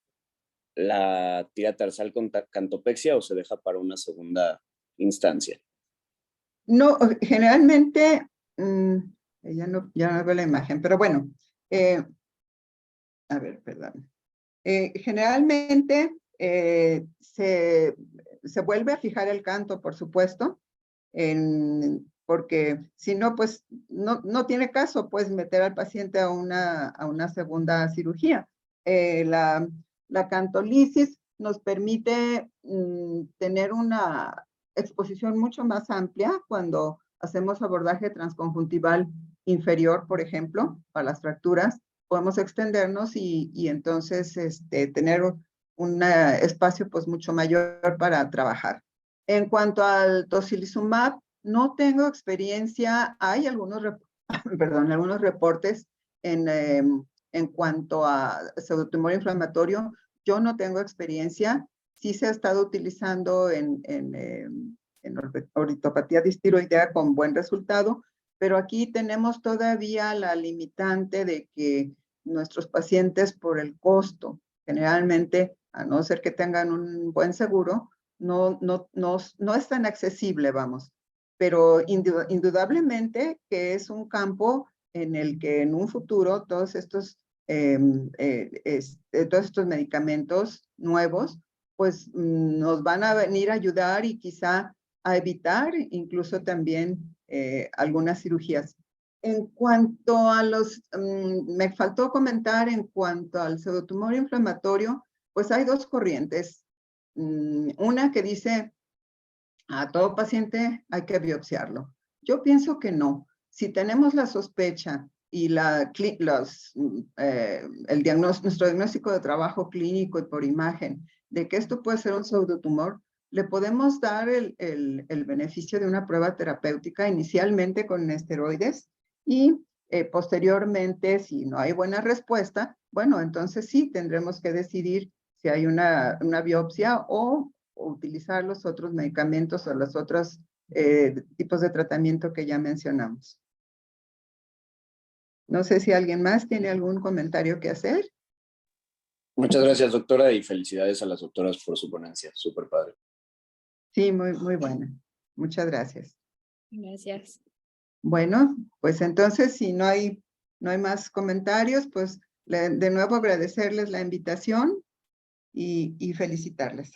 la tira tarsal con cantopexia o se deja para una segunda instancia. No, generalmente, ya no veo la imagen, pero bueno, a ver, perdón. Generalmente se vuelve a fijar el canto, por supuesto, porque si no, pues no tiene caso pues meter al paciente a una segunda cirugía. La cantolisis nos permite tener una exposición mucho más amplia cuando hacemos abordaje transconjuntival inferior, por ejemplo, para las fracturas. Podemos extendernos y entonces tener un espacio pues mucho mayor para trabajar. En cuanto al tocilizumab, no tengo experiencia. Hay algunos reportes en cuanto a pseudotumor inflamatorio. Yo no tengo experiencia. Sí se ha estado utilizando en orbitopatía distiroidea con buen resultado, pero aquí tenemos todavía la limitante de que nuestros pacientes, por el costo, generalmente, a no ser que tengan un buen seguro, no es tan accesible, vamos. Pero indudablemente que es un campo en el que en un futuro todos estos medicamentos nuevos, pues nos van a venir a ayudar y quizá a evitar incluso también algunas cirugías. En cuanto a me faltó comentar en cuanto al pseudotumor inflamatorio, pues hay dos corrientes. Una que dice a todo paciente hay que biopsiarlo. Yo pienso que no. Si tenemos la sospecha y nuestro diagnóstico de trabajo clínico y por imagen de que esto puede ser un pseudotumor, le podemos dar el beneficio de una prueba terapéutica inicialmente con esteroides y posteriormente, si no hay buena respuesta, bueno, entonces sí tendremos que decidir si hay una biopsia o utilizar los otros medicamentos o los otros tipos de tratamiento que ya mencionamos. No sé si alguien más tiene algún comentario que hacer. Muchas gracias, doctora, y felicidades a las doctoras por su ponencia. Súper padre. Sí, muy buena. Muchas gracias. Gracias. Bueno, pues entonces si no hay más comentarios, pues de nuevo agradecerles la invitación y felicitarles.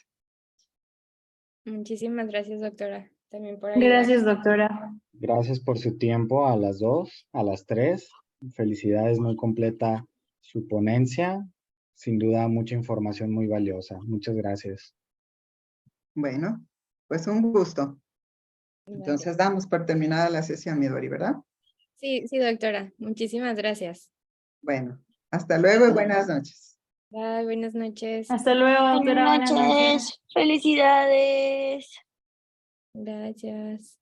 Muchísimas gracias, doctora, también por ayudar. Gracias, doctora. Gracias por su tiempo a las 2, a las 3. Felicidades, muy completa su ponencia. Sin duda, mucha información muy valiosa. Muchas gracias. Bueno, pues un gusto. Entonces Gracias. damos por terminada la sesión, Midori, ¿verdad? Sí, sí, doctora. Muchísimas gracias. Bueno, hasta luego y buenas noches. Bye, buenas noches. Hasta luego, doctora. Buenas noches. Felicidades. Gracias.